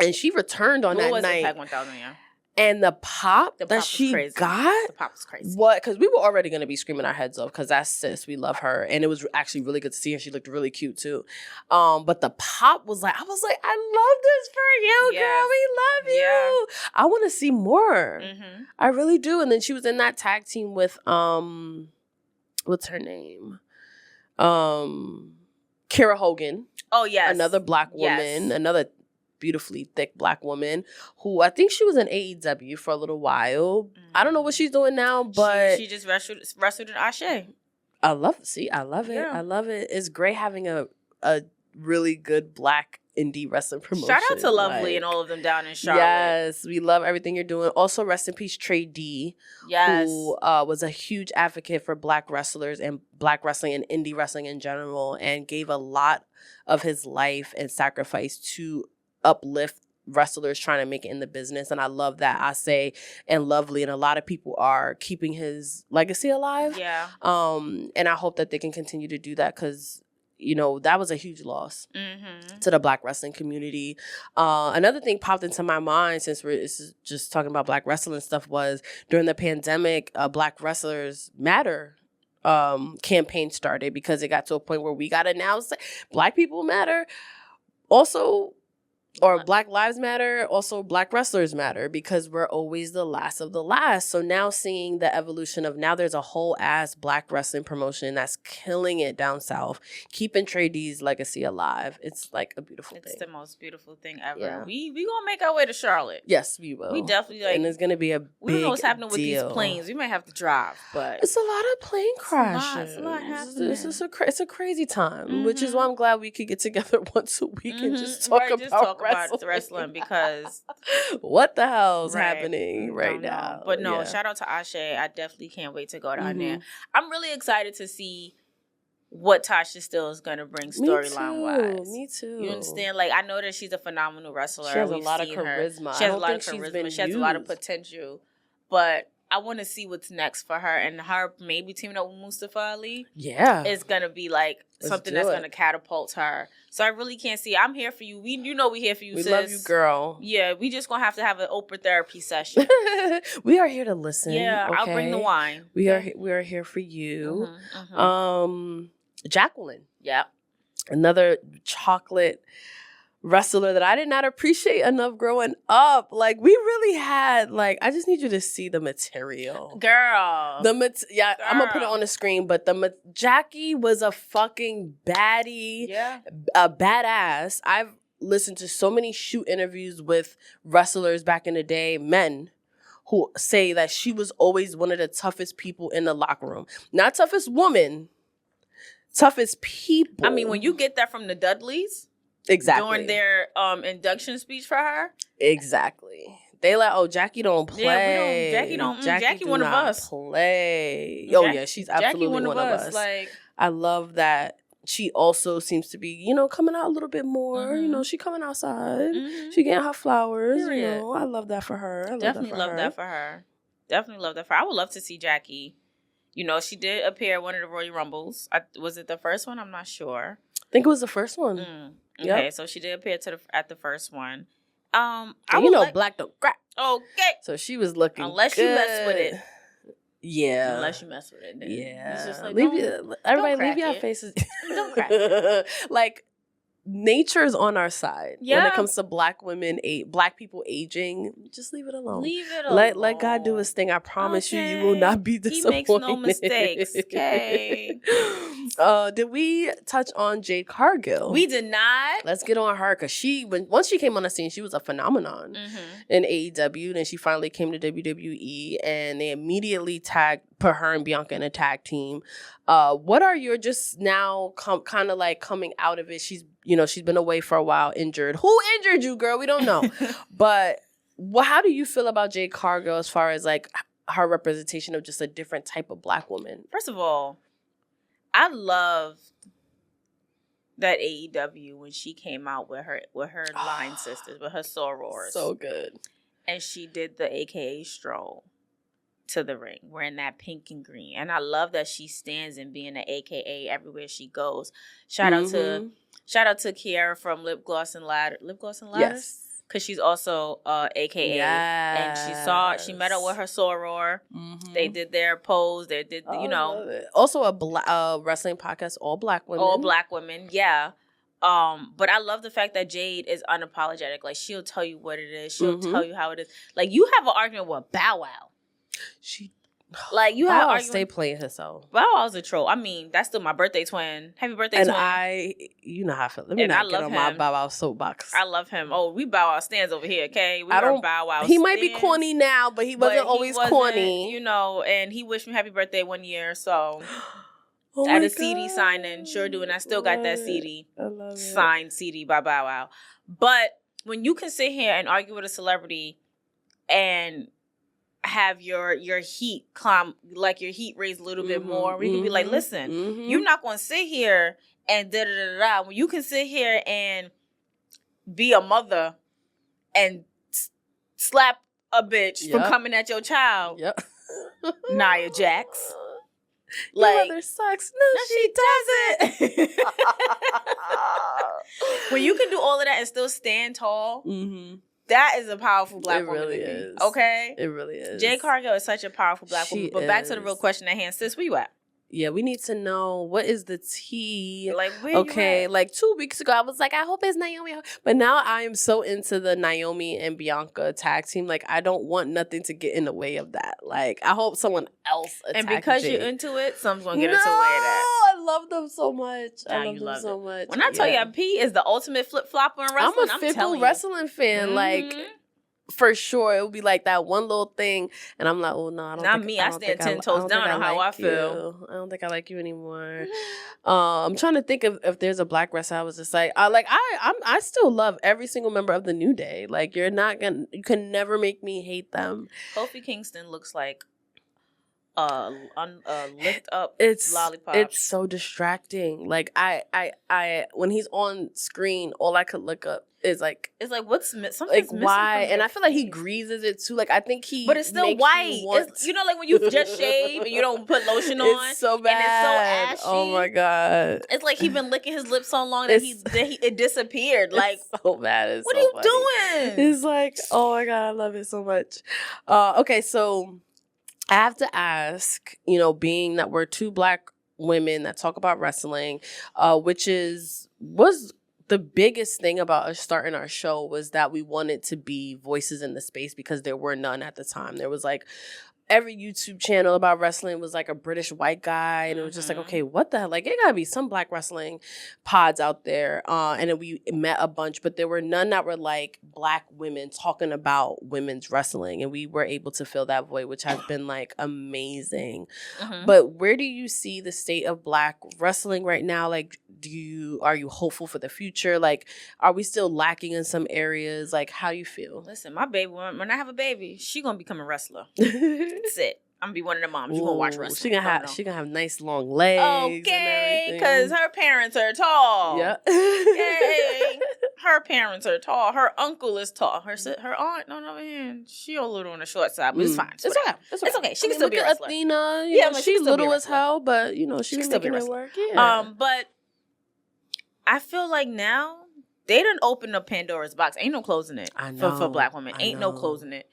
And she returned on that night. Impact 1000, yeah. And the pop that she got. The pop was crazy. What? Because we were already going to be screaming our heads off because that's sis. We love her. And it was actually really good to see her. She looked really cute too. But the pop was like, I was like, I love this for you, girl. We love you. Yeah. I want to see more. Mm-hmm. I really do. And then she was in that tag team with, what's her name? Kira Hogan. Oh, yes. Another black woman. Yes. Another beautifully thick black woman who I think she was in AEW for a little while. I don't know what she's doing now, but she just wrestled in Ashe. I love it. Yeah. I love it. It's great having a really good black indie wrestling promotion. Shout out to Lovely and all of them down in Charlotte. Yes, we love everything you're doing. Also, rest in peace, Trey D. Yes, who was a huge advocate for black wrestlers and black wrestling and indie wrestling in general, and gave a lot of his life and sacrifice to uplift wrestlers trying to make it in the business. And I love that. I say, and Lovely, and a lot of people are keeping his legacy alive. Yeah. And I hope that they can continue to do that because, you know, that was a huge loss to the black wrestling community. Another thing popped into my mind since we're just talking about black wrestling stuff was during the pandemic, Black Wrestlers Matter campaign started because it got to a point where we got to now say Black people matter. Also, or Black Lives Matter, also Black Wrestlers Matter, because we're always the last of the last. So now seeing the evolution of now there's a whole ass black wrestling promotion that's killing it down south, keeping Trey D's legacy alive. It's like a beautiful thing. It's the most beautiful thing ever. Yeah. We gonna make our way to Charlotte. Yes, we will. We definitely and there's gonna be a big we don't know what's happening with these planes. We might have to drive, but it's a lot of plane crashes. It's a lot happening. It's a crazy time, which is why I'm glad we could get together once a week and just talk about wrestling because what the hell's happening right now? But no, shout out to Ashe. I definitely can't wait to go down there. I'm really excited to see what Tasha Steelz is going to bring storyline wise. Me too. You understand? Like, I know that she's a phenomenal wrestler. She has a lot of charisma. She has a lot of charisma. She has a lot of potential. But I want to see what's next for her, and her maybe teaming up with Mustafa Ali. Yeah, is gonna be like something that's gonna catapult her. So I really can't see. I'm here for you. You know we here for you. We sis. Love you, girl. Yeah, we just gonna have to have an Oprah therapy session. We are here to listen. Yeah, okay? I'll bring the wine. We are here for you. Jacqueline. Yeah, another chocolate wrestler that I did not appreciate enough growing up. Like, we really had, like, I just need you to see the material. Girl. I'm going to put it on the screen, but Jackie was a fucking baddie. Yeah. A badass. listened to so many shoot interviews with wrestlers back in the day, men, who say that she was always one of the toughest people in the locker room. Not toughest woman, toughest people. I mean, when you get that from the Dudleys, exactly, during their induction speech for her, exactly. They like, oh, Jackie don't play. Yeah, Jackie one of us. Play. Oh yeah, she's absolutely one of us. Like, I love that. She also seems to be, coming out a little bit more. She coming outside. She getting her flowers. Period. I love that for her. Definitely love that for her. I would love to see Jackie. She did appear at one of the Royal Rumbles. Was it the first one? I'm not sure. I think it was the first one. Okay, so she did appear at the first one. Black don't crack. Okay. So she was looking unless good. you mess with it. Yeah. Unless you mess with it. Then yeah. It's just like, everybody leave your faces. Don't crack it. Like, nature's on our side. Yeah. When it comes to black women, black people aging, just leave it alone. Leave it alone. Let God do his thing. I promise you will not be disappointed. He makes no mistakes. Okay. Did we touch on Jade Cargill? We did not. Let's get on her because once she came on the scene, she was a phenomenon in AEW. Then she finally came to WWE, and they immediately put her and Bianca in a tag team. What are your just now kind of like coming out of it? She's been away for a while, injured. Who injured you, girl? We don't know. But how do you feel about Jade Cargill as far as like her representation of just a different type of black woman? First of all, I love that AEW when she came out with her line sisters, with her sorors. So good. And she did the AKA stroll to the ring, wearing that pink and green. And I love that she stands in being an AKA everywhere she goes. Shout out to Kiara from Lip Gloss and Ladder. Yes. Because she's also AKA. Yes. And she met up with her soror. They did their pose. They did, love it. Also a wrestling podcast, all black women. All black women, yeah. But I love the fact that Jade is unapologetic. Like, she'll tell you what it is. She'll tell you how it is. Like, you have an argument with Bow Wow. You have Bow Wow stay playing herself. Bow Wow's a troll. I mean, that's still my birthday twin. Happy birthday, twin. And you know how I feel. Let me not get on my Bow Wow soapbox. I love him. Oh, we Bow Wow stands over here, okay? We are Bow Wow He might be corny now, but he wasn't always corny. And he wished me happy birthday one year, so at a CD signing, sure do, and I still got that CD. I love it. Signed CD by Bow Wow. But when you can sit here and argue with a celebrity and have your heat climb, like your heat raised a little bit more, we can be like, listen, you're not going to sit here and da-da-da-da. When you can sit here and be a mother and slap a bitch for coming at your child, Nia Jax. Your mother sucks. No, she doesn't. When you can do all of that and still stand tall, that is a powerful black woman. It really is. Okay? It really is. Jade Cargill is such a powerful black woman. But back to the real question at hand. Sis, where you at? Yeah, we need to know, what is the tea? Like, where you at? Like 2 weeks ago, I was like, I hope it's Naomi. But now I am so into the Naomi and Bianca tag team. Like, I don't want nothing to get in the way of that. Like, I hope someone else attacks And because Jade. you're into it, someone's going to get into the way of that. I love them so much. Now I love them so much. When I tell you, P is the ultimate flip-flopper in wrestling, I'm a fickle wrestling fan. Like, for sure, it would be like that one little thing, and I'm like, oh no, I don't. Not me. I stand 10 toes down on how I feel. I don't think I like you anymore. I'm trying to think of if there's a black wrestler. I was just like, I still love every single member of the New Day. Like, you can never make me hate them. Kofi Kingston looks like lift up lollipop. It's so distracting. Like, I when he's on screen, all I could look up is like, it's like, something's like, missing why? from And I feel like he greases it too. Like, I think but it's still white. It's, like when you just shave and you don't put lotion on. It's so bad. And it's so ashy. Oh my god. It's like he's been licking his lips so long that it disappeared. Like, it's so bad. What are you doing? It's like, oh my god, I love it so much. Okay, so I have to ask, being that we're two black women that talk about wrestling, which was the biggest thing about us starting our show, was that we wanted to be voices in the space because there were none at the time. There was like every YouTube channel about wrestling was like a British white guy, and it was just like, okay, what the hell? Like, it gotta be some black wrestling pods out there. And then we met a bunch, but there were none that were like black women talking about women's wrestling, and we were able to fill that void, which has been like amazing. But where do you see the state of black wrestling right now? Like, are you hopeful for the future? Like, are we still lacking in some areas? Like, how do you feel? Listen, my baby, when I have a baby, she gonna become a wrestler. That's it. I'm gonna be one of the moms. You gonna watch wrestling? She gonna have nice long legs. Okay, because her parents are tall. Yeah. Yay. Her parents are tall. Her uncle is tall. Her aunt, on the other hand, she a little on the short side, but it's fine. It's okay. She can still be a wrestler. Athena, she's little as hell, but she can still making it work. Yeah. But I feel like now they done opened up Pandora's box. Ain't no closing it. I know. For black women. Ain't no closing it.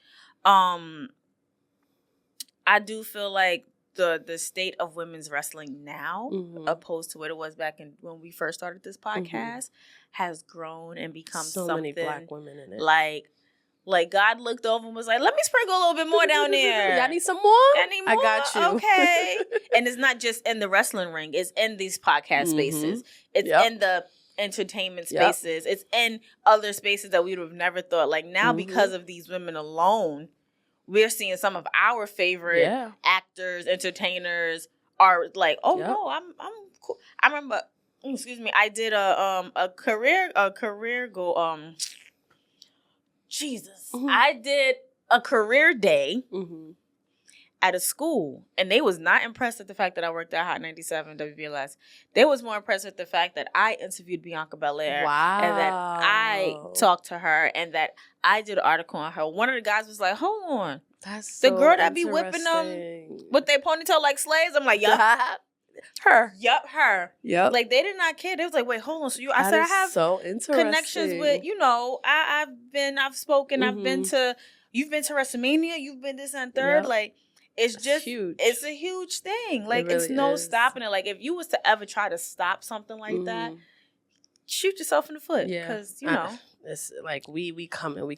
I do feel like the state of women's wrestling now, opposed to what it was back when we first started this podcast, has grown and become so something many black women in it. Like God looked over and was like, let me sprinkle a little bit more down there. Y'all need some more? I need more? I got you. Okay. And it's not just in the wrestling ring. It's in these podcast spaces. It's in the entertainment spaces. It's in other spaces that we would have never thought. Like now, because of these women alone, we're seeing some of our favorite actors, entertainers are like, oh no, I'm cool. I remember, I did a career go. Jesus, I did a career day at a school, and they was not impressed at the fact that I worked at Hot 97 WBLS. They was more impressed with the fact that I interviewed Bianca Belair, and that I talked to her, and that I did an article on her. One of the guys was like, hold on. That's the girl that be whipping them with their ponytail like slaves? I'm like, yup. Her. Yup, her. Yep. Like, they did not care. They was like, wait, hold on. So I said, I have so interesting connections with, I've spoken, I've been to, you've been to WrestleMania, you've been this and third. Yep. Like, it's just huge. It's a huge thing. Like, really it's no stopping it. Like, if you was to ever try to stop something like that, shoot yourself in the foot. Yeah. Because, it's like we coming. We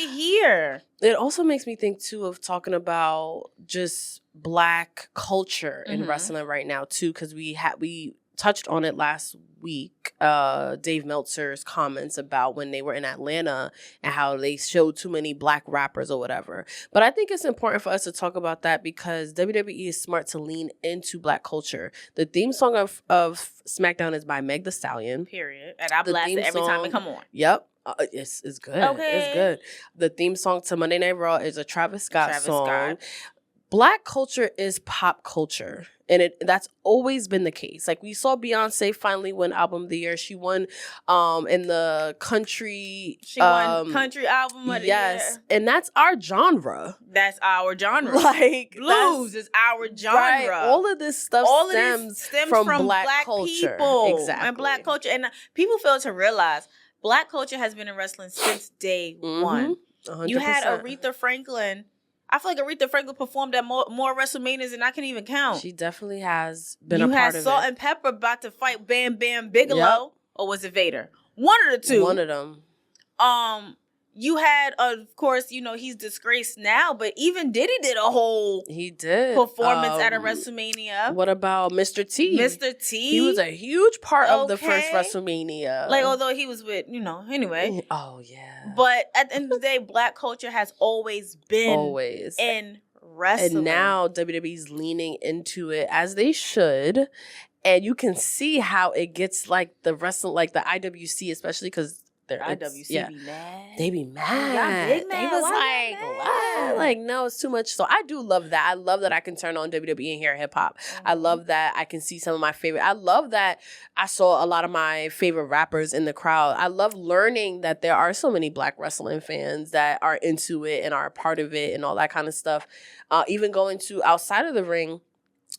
here. It also makes me think too of talking about just black culture in wrestling right now too, because we touched on it last week. Dave Meltzer's comments about when they were in Atlanta and how they showed too many black rappers or whatever. But I think it's important for us to talk about that because WWE is smart to lean into black culture. The theme song of SmackDown is by Meg Thee Stallion. Period. And I blast it every time it come on. Yep. It's good. Okay. It's good. The theme song to Monday Night Raw is a Travis Scott song. Black culture is pop culture. And that's always been the case. Like, we saw Beyonce finally win Album of the Year. She won in the country. She won Country Album of the Year. And that's our genre. That's our genre. Like, blues is our genre. Right. All of this stuff stems from black culture. People. Exactly. And black culture. And people fail to realize black culture has been in wrestling since day one. 100%. You had Aretha Franklin. I feel like Aretha Franklin performed at more WrestleManias than I can even count. She definitely has been a part of it. You had Salt and Pepper about to fight Bam Bam Bigelow, or was it Vader? One of the two. One of them. You had, of course, he's disgraced now, but even Diddy did a whole performance at a WrestleMania. What about Mr. T? Mr. T. He was a huge part of the first WrestleMania. Like, although he was with, anyway. Oh, yeah. But at the end of the day, black culture has always been in wrestling. And now WWE's leaning into it as they should. And you can see how it gets like the wrestling, like the IWC, especially because IWC be mad. They be mad. Big mad. They was like, what? Like, no, it's too much. So I do love that. I love that I can turn on WWE and hear hip hop. I love that I can see some of my favorite. I love that I saw a lot of my favorite rappers in the crowd. I love learning that there are so many black wrestling fans that are into it and are a part of it and all that kind of stuff. Even going to outside of the ring,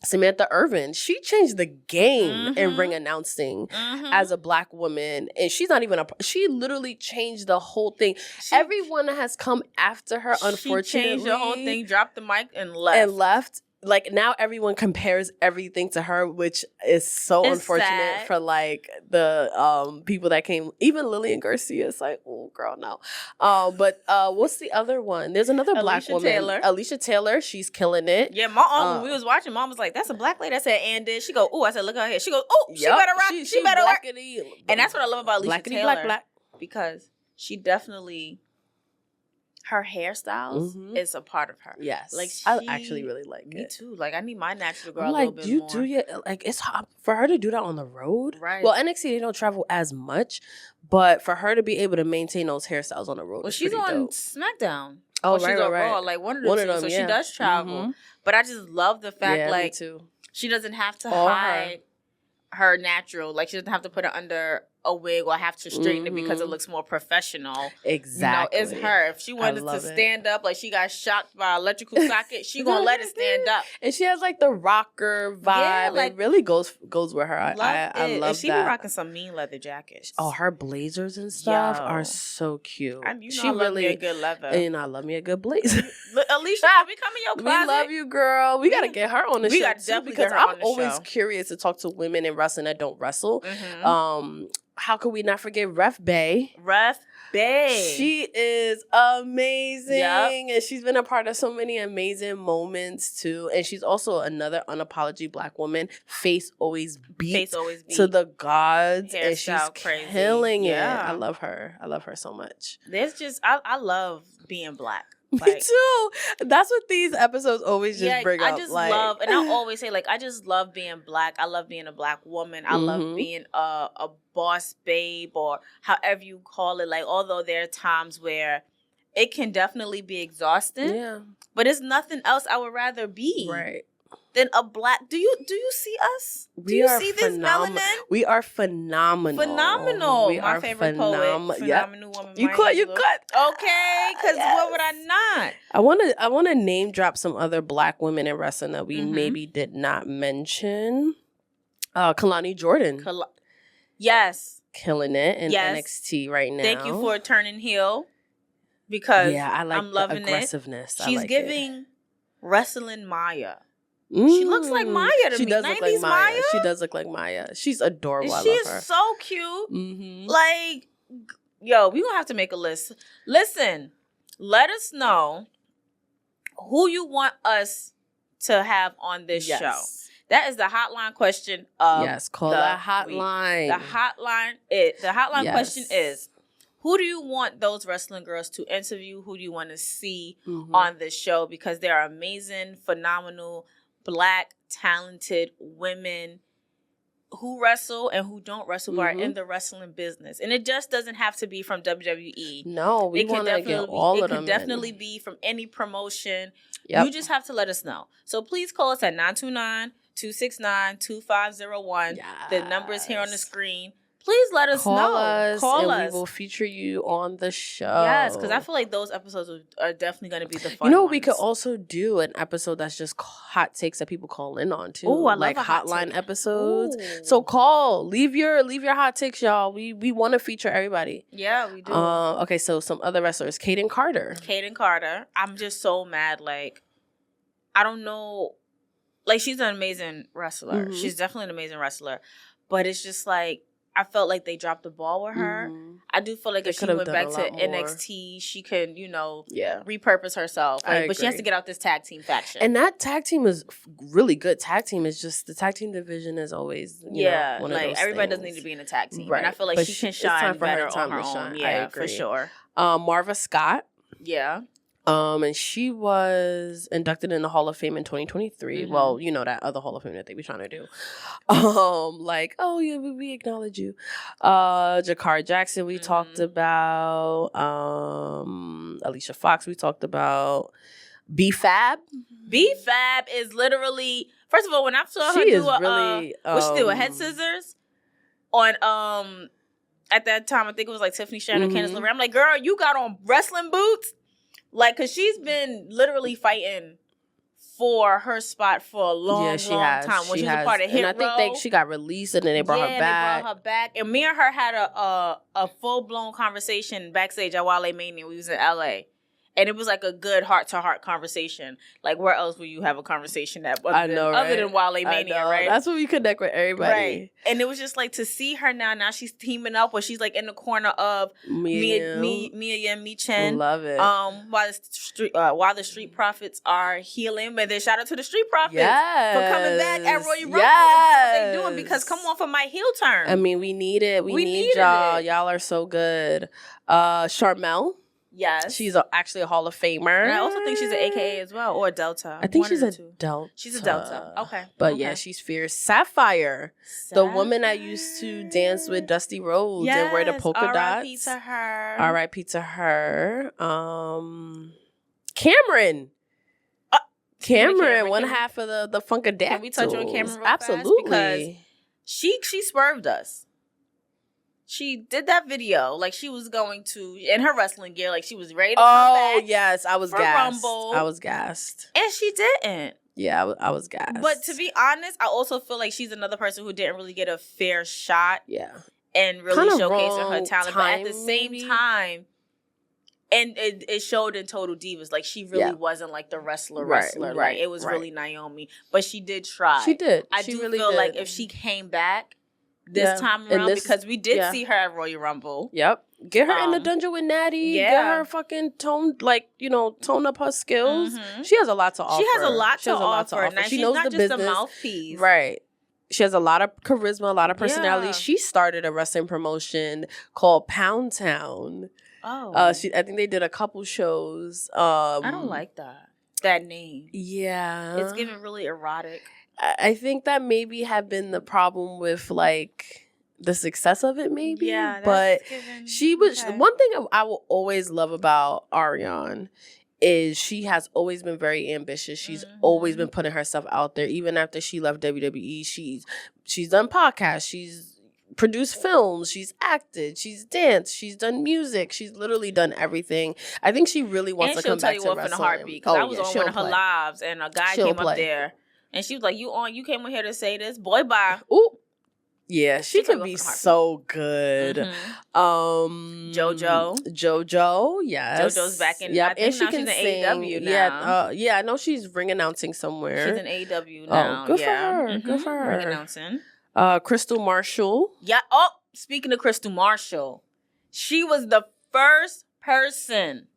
Samantha Irvin, she changed the game in ring announcing as a black woman. And she's not even she literally changed the whole thing. Everyone has come after her, unfortunately. She changed the whole thing, dropped the mic and left. like now everyone compares everything to her, which is so It's unfortunate sad. for like the people that came. Even Lillian Garcia is like, oh girl, no. But what's the other one? There's another black Alicia woman, Taylor. Alicia Taylor. She's killing it. Yeah, my aunt, when we was watching, mom was like, that's a black lady. I said, and did she go, oh, I said, look at her hair. She goes, oh, she Yup. better rock. She better work. And that's what I love about Alicia Blackity Taylor. black. Because she definitely, her hairstyles is a part of her. Yes, Like I actually really like me it. too. Like I need my natural girl I'm a like, little bit more. do you like it's hard for her to do that on the road? Right. Well, NXT they don't travel as much, but for her to be able to maintain those hairstyles on the road, Well, is she's pretty on dope. SmackDown. Oh, Or she's right, on right. Raw, like one of One the of two. them, So yeah. she does travel. But I just love the fact, Yeah, me like, too. she doesn't have to Or hide her natural. Like, she doesn't have to put it under a wig or have to straighten it because it looks more professional. Exactly. You know, it's her. If she wanted to love it. stand up, like she got shocked by an electrical socket, she gonna let it stand up. And she has like the rocker vibe. Yeah, like, it really goes with her. I love and she that. be rocking some mean leather jackets. Oh, her blazers and stuff Yo. are so cute. I love really me a good leather. And I love me a good blazer. Alicia, we come in your We closet. love you, girl. We gotta get her on the We show gotta too, definitely because get her on I'm the always show. curious to talk to women in wrestling that don't wrestle. Mm-hmm. How could we not forget Ref Bay? Ref Bay. She is amazing, Yep. and she's been a part of so many amazing moments too. And she's also another unapologetic black woman. Face always beat to the gods, and she's Hairstyle crazy. killing it. Yeah. I love her. I love her so much. There's just I love being black. Me Like, too. That's what these episodes always just bring up. I just like, love, and I always say, like, I just love being black. I love being a black woman. I love being a boss babe, or however you call it. Like, although there are times where it can definitely be exhausting, yeah, but it's nothing else I would rather be right. than a black. Do you see us? Do We you are see this melanin? We are phenomenal. Phenomenal. We My are favorite poet. Yep. Phenomenal woman. You Maya cut. You Angelou. cut. Okay, because what would I not? I want to name drop some other black women in wrestling that we maybe did not mention. Kalani Jordan, Yes. killing it in Yes. NXT right now. Thank you for turning heel, because I like I'm loving the aggressiveness. She's like giving wrestling Maya. it. She looks like Maya to She me. does look 90s like Maya. Maya? She does look like Maya. She's adorable. I She love is her. so cute. Mm-hmm. Like, yo, we gonna have to make a list. Listen, let us know who you want us to have on this show. That is the hotline question of call the that hotline. week. The hotline question Yes. is, who do you want those wrestling girls to interview? Who do you want to see Mhm. on this show? Because they're amazing, phenomenal, black, talented women who wrestle and who don't wrestle, but are in the wrestling business. And it just doesn't have to be from WWE. No, we want to get all of them. It could definitely be from any promotion. Yep. You just have to let us know. So please call us at 929-269-2501. The number is here on the screen. Please let us know. Call us. We will feature you on the show. Yes, because I feel like those episodes are definitely going to be the fun You know, ones. we could also do an episode that's just hot takes that people call in on too. Ooh, I love like a hot hotline take. episodes. Ooh. So call, leave your hot takes, y'all. We want to feature everybody. Yeah, we do. Okay, so some other wrestlers, Kaden Carter. Kaden Carter. I'm just so mad. Like, I don't know. Like, she's an amazing wrestler. She's definitely an amazing wrestler. But it's just like, I felt like they dropped the ball with her. I do feel like if she went back to NXT, she could, repurpose herself. Like, but she has to get out this tag team faction. And that tag team is really good. Tag team is just, the tag team division is always, one of those everybody doesn't things. need to be in a tag team. Right. And I feel like But she can it's time shine for her better time on her to own. shine. I Yeah, for agree. sure. Marva Scott. Yeah. And she was inducted in the Hall of Fame in 2023. Well, you know, that other Hall of Fame that they be trying to do. We acknowledge you. Jakara Jackson, we talked about. Alicia Fox, we talked about. B-Fab. B-Fab is literally, first of all, when I saw her do a head scissors on at that time, I think it was like Tiffany Stratton, Candice LeRae. I'm like, girl, you got on wrestling boots? Like, because she's been literally fighting for her spot for a long time. When she was a part of Hit Row. And I think she got released and then they brought her back. They brought her back. And me and her had a full-blown conversation backstage at Wale Mania. We was in LA. And it was like a good heart-to-heart conversation. Like, where else will you have a conversation at I know, right? other than Wale Mania, right? That's when we connect with everybody. Right. And it was just like to see her now she's teaming up where she's like in the corner of Mia Yim, Mi Chen. Love it. While the Street Profits are healing. But then shout out to the Street Profits for coming back at Royal Rumble. Yes. That's what they doing because come on for my heel turn. I mean, we need it. We need y'all. Y'all are so good. Charmel. Yes. She's actually a Hall of Famer. And I also think she's an AKA as well, or a Delta. I think she's a Delta. She's a Delta. Okay. But yeah, she's fierce. Sapphire, the woman that used to dance with Dusty Rhodes and wear the polka dots. R.I.P. to her. R.I.P. to her. Cameron. Cameron, one half of the Funkadactyls. Can we touch on Cameron real Absolutely. fast? Because she swerved us. She did that video like she was going to in her wrestling gear, like she was ready to come back. Oh yes, I was for gassed. Rumble. I was gassed, and she didn't. Yeah, I was gassed. But to be honest, I also feel like she's another person who didn't really get a fair shot. Yeah, and really showcasing her talent. But at the maybe. same time, and it showed in Total Divas, like she really wasn't like the wrestler. Right. Like it was really Naomi, but she did try. She did. I do really feel like if she came back this time around, because we did see her at Royal Rumble. Yep. Get her in the dungeon with Natty. Yeah. Get her fucking tone up her skills. Mm-hmm. She has a lot to offer. She has a lot to offer. Now, she she's knows not the just business. a mouthpiece. Right. She has a lot of charisma, a lot of personality. Yeah. She started a wrestling promotion called Pound Town. Oh. I think they did a couple shows. I don't like that name. Yeah. It's giving really erotic. I think that maybe have been the problem with like the success of it, maybe. Yeah, but giving, she was one thing I will always love about Ariane is she has always been very ambitious. She's always been putting herself out there. Even after she left WWE, she's done podcasts. She's produced films. She's acted. She's danced. She's done music. She's literally done everything. I think she really wants to come back to wrestling. And she'll tell you off in a heartbeat. Because I was on one of her lives and a guy came up there. And she was like, you came on here to say this? Boy, bye. Ooh. Yeah, she could be so good. Mm-hmm. JoJo, yes. JoJo's back in. Yeah, and she can sing. AEW now. Yeah, I know she's ring announcing somewhere. She's in AEW now. Oh, good for her. Mm-hmm. Good for her. Ring announcing. Crystal Marshall. Yeah. Oh, speaking of Crystal Marshall, she was the first person,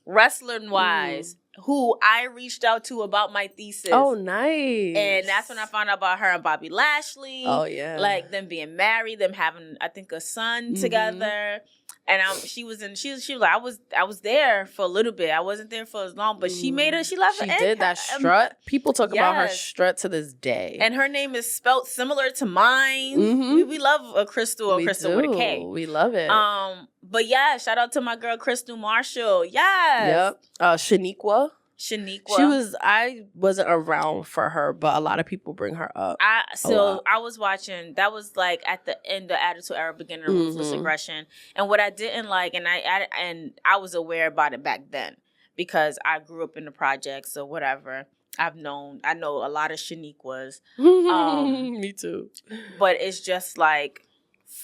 wrestling-wise, who I reached out to about my thesis. Oh, nice. And that's when I found out about her and Bobby Lashley. Oh, yeah. Like them being married, them having, I think, a son together. And she was like, I was there for a little bit. I wasn't there for as long, but she left She her did that strut. People talk about her strut to this day. And her name is spelt similar to mine. We love a Crystal with a K. We love it. But yeah, shout out to my girl Crystal Marshall. Yes. Yep. Shaniqua. I wasn't around for her, but a lot of people bring her up. I was watching, that was like at the end of Attitude Era, beginning of Ruthless Aggression. And what I didn't like, and I was aware about it back then because I grew up in the projects or whatever. I know a lot of Shaniquas. Me too. But it's just like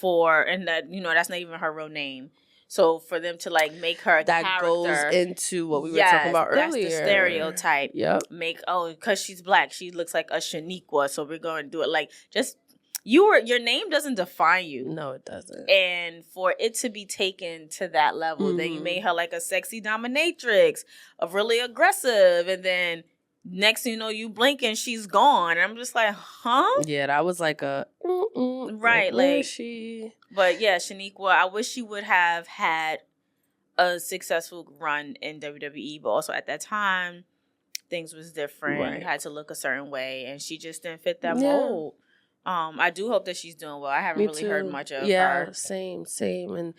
and that, that's not even her real name. So for them to like make her a character, goes into what we were talking about earlier. That's the stereotype. Yep. Because she's black, she looks like a Shaniqua. So we're going to do it like just your name doesn't define you. No, it doesn't. And for it to be taken to that level, then you made her like a sexy dominatrix, of really aggressive, and then next thing you know, you blink and she's gone. And I'm just like, huh? Yeah, that was like a right. Where is she? But yeah, Shaniqua, I wish she would have had a successful run in WWE, but also at that time, things was different. Right. You had to look a certain way, and she just didn't fit that mold. I do hope that she's doing well. I haven't really heard much of her. Yeah, same. And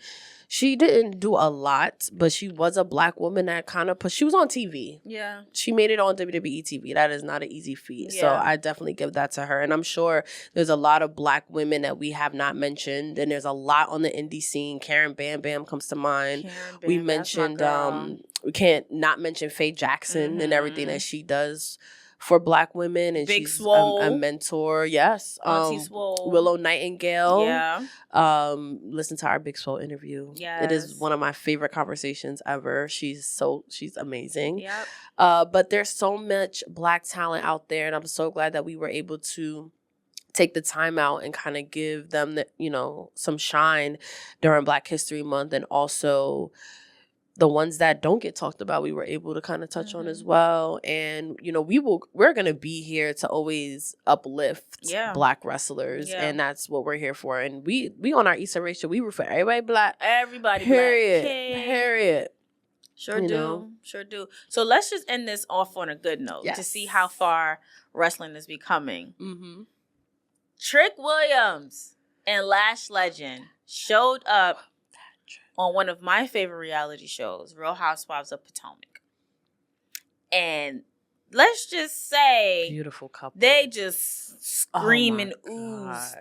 she didn't do a lot, but she was a black woman that kind of she was on TV. Yeah. She made it on WWE TV. That is not an easy feat. Yeah. So I definitely give that to her. And I'm sure there's a lot of black women that we have not mentioned. And there's a lot on the indie scene. Karen Bam Bam comes to mind. We mentioned, we can't not mention Faye Jackson and everything that she does for Black women, and Big she's Swole. a mentor. Yes, Auntie Swole. Willow Nightingale. Yeah. Listen to our Big Swole interview. Yes. It is one of my favorite conversations ever. She's amazing. Yep. But there's so much Black talent out there, and I'm so glad that we were able to take the time out and kind of give them some shine during Black History Month, and also the ones that don't get talked about, we were able to kind of touch on as well. And, we're going to be here to always uplift Black wrestlers. Yeah. And that's what we're here for. And we on our Issa Rae show, we root for everybody Black. Everybody Period. Black. Period. Sure do. So let's just end this off on a good note to see how far wrestling is becoming. Mm-hmm. Trick Williams and Lash Legend showed up on one of my favorite reality shows, Real Housewives of Potomac. And let's just say, beautiful couple. They just scream and ooze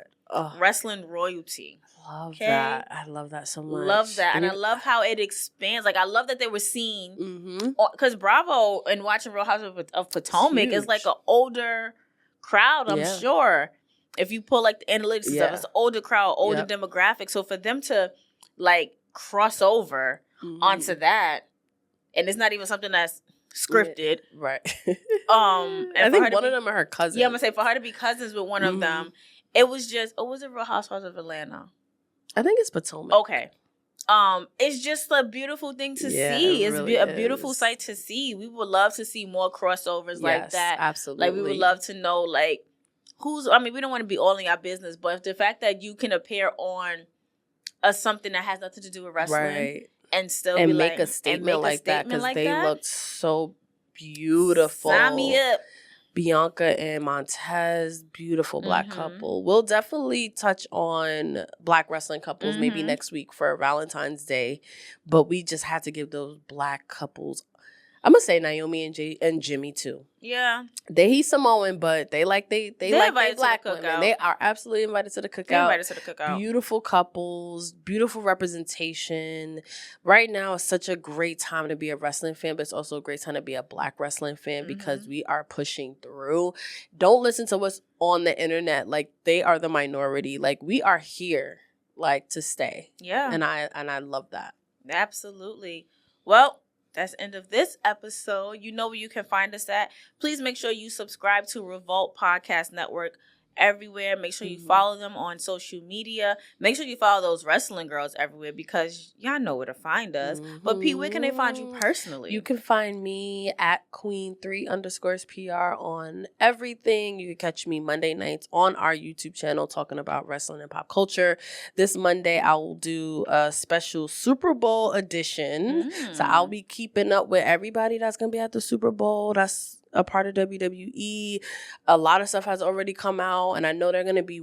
wrestling royalty. Love that. I love that so much. Love that. And I love how it expands. Like, I love that they were seen. Because Bravo and watching Real Housewives of Potomac is like an older crowd, I'm sure. If you pull like the analytics and stuff, it's an older crowd, older demographic. So for them to like cross over onto that, and it's not even something that's scripted, right? And I think one of them are her cousins. Yeah, I'm gonna say for her to be cousins with one of them, it was just. Oh, was it Real Housewives of Atlanta? I think it's Potomac. Okay. It's just a beautiful thing to see. It's really a beautiful sight to see. We would love to see more crossovers like that. Absolutely. Like, we would love to know like who's. I mean, we don't want to be all in our business, but the fact that you can appear on something that has nothing to do with wrestling, and still and be make like, a statement like that, because they looked so beautiful. Sign me up. Bianca and Montez, beautiful Black couple. We'll definitely touch on Black wrestling couples maybe next week for Valentine's Day, but we just had to give those Black couples. I'm gonna say Naomi and Jimmy too. Yeah, he's Samoan, but they like they like their Black to the women. They are absolutely invited to the cookout. They're invited to the cookout. Beautiful couples, beautiful representation. Right now is such a great time to be a wrestling fan, but it's also a great time to be a Black wrestling fan because we are pushing through. Don't listen to what's on the internet. Like, they are the minority. Like, we are here, like, to stay. Yeah, and I love that. Absolutely. Well, that's the end of this episode. You know where you can find us at. Please make sure you subscribe to Revolt Podcast Network everywhere. Make sure you follow them on social media. Make sure you follow those wrestling girls everywhere, because y'all know where to find us. But P, where can they find you personally? You can find me at Queen3_PR on everything. You can catch me Monday nights on our YouTube channel talking about wrestling and pop culture. This Monday, I will do a special Super Bowl edition. So I'll be keeping up with everybody that's going to be at the Super Bowl. That's a part of WWE. A lot of stuff has already come out, and I know they're going to be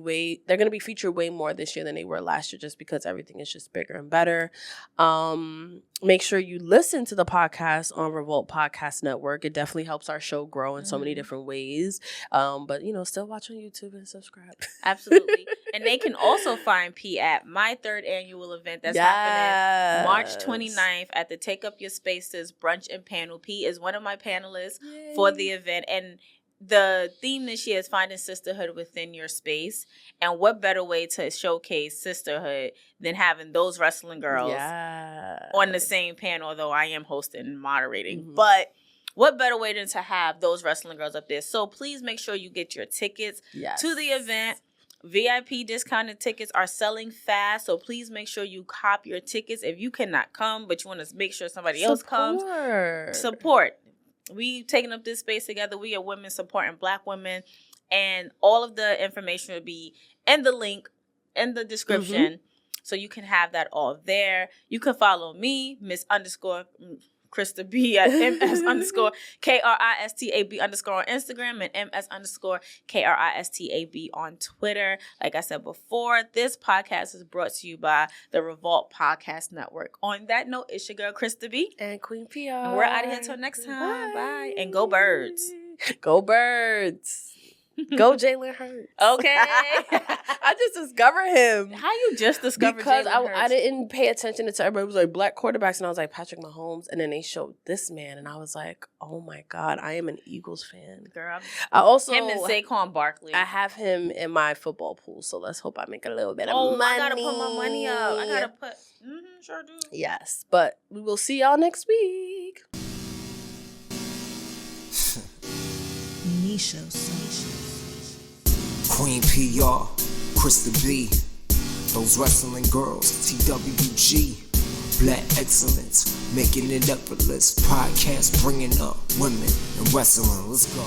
featured way more this year than they were last year, just because everything is just bigger and better. Make sure you listen to the podcast on Revolt Podcast Network. It definitely helps our show grow in so many different ways. But still watch on YouTube and subscribe. Absolutely. And they can also find P at my 3rd annual event that's happening March 29th at the Take Up Your Spaces Brunch and Panel. P is one of my panelists for the event, and the theme this year is finding sisterhood within your space. And what better way to showcase sisterhood than having those wrestling girls on the same panel, although I am hosting and moderating. But what better way than to have those wrestling girls up there? So please make sure you get your tickets to the event. VIP discounted tickets are selling fast, so please make sure you cop your tickets. If you cannot come, but you want to make sure somebody else comes, support. We taking up this space together. We are women supporting Black women, and all of the information will be in the link in the description, so you can have that all there. You can follow me, Krista B at MS_KRISTAB_ on Instagram and MS_KRISTAB on Twitter. Like I said before, this podcast is brought to you by the Revolt Podcast Network. On that note, it's your girl Krista B and Queen PR. And we're out of here till next time. Bye. And go Birds. Go Birds. Go Jalen Hurts. Okay. I just discovered him. How you just discovered because Jalen Hurts? I didn't pay attention until everybody was like black quarterbacks, and I was like Patrick Mahomes, and then they showed this man, and I was like, oh my God, I am an Eagles fan. Girl, I also him and Saquon Barkley. I have him in my football pool, so let's hope I make a little bit of money. I gotta put my money up. I gotta put. Sure do. Yes, but we will see y'all next week. Queen PR, Krista B, those wrestling girls, TWG, Black Excellence, making it effortless, podcast bringing up women in wrestling, let's go.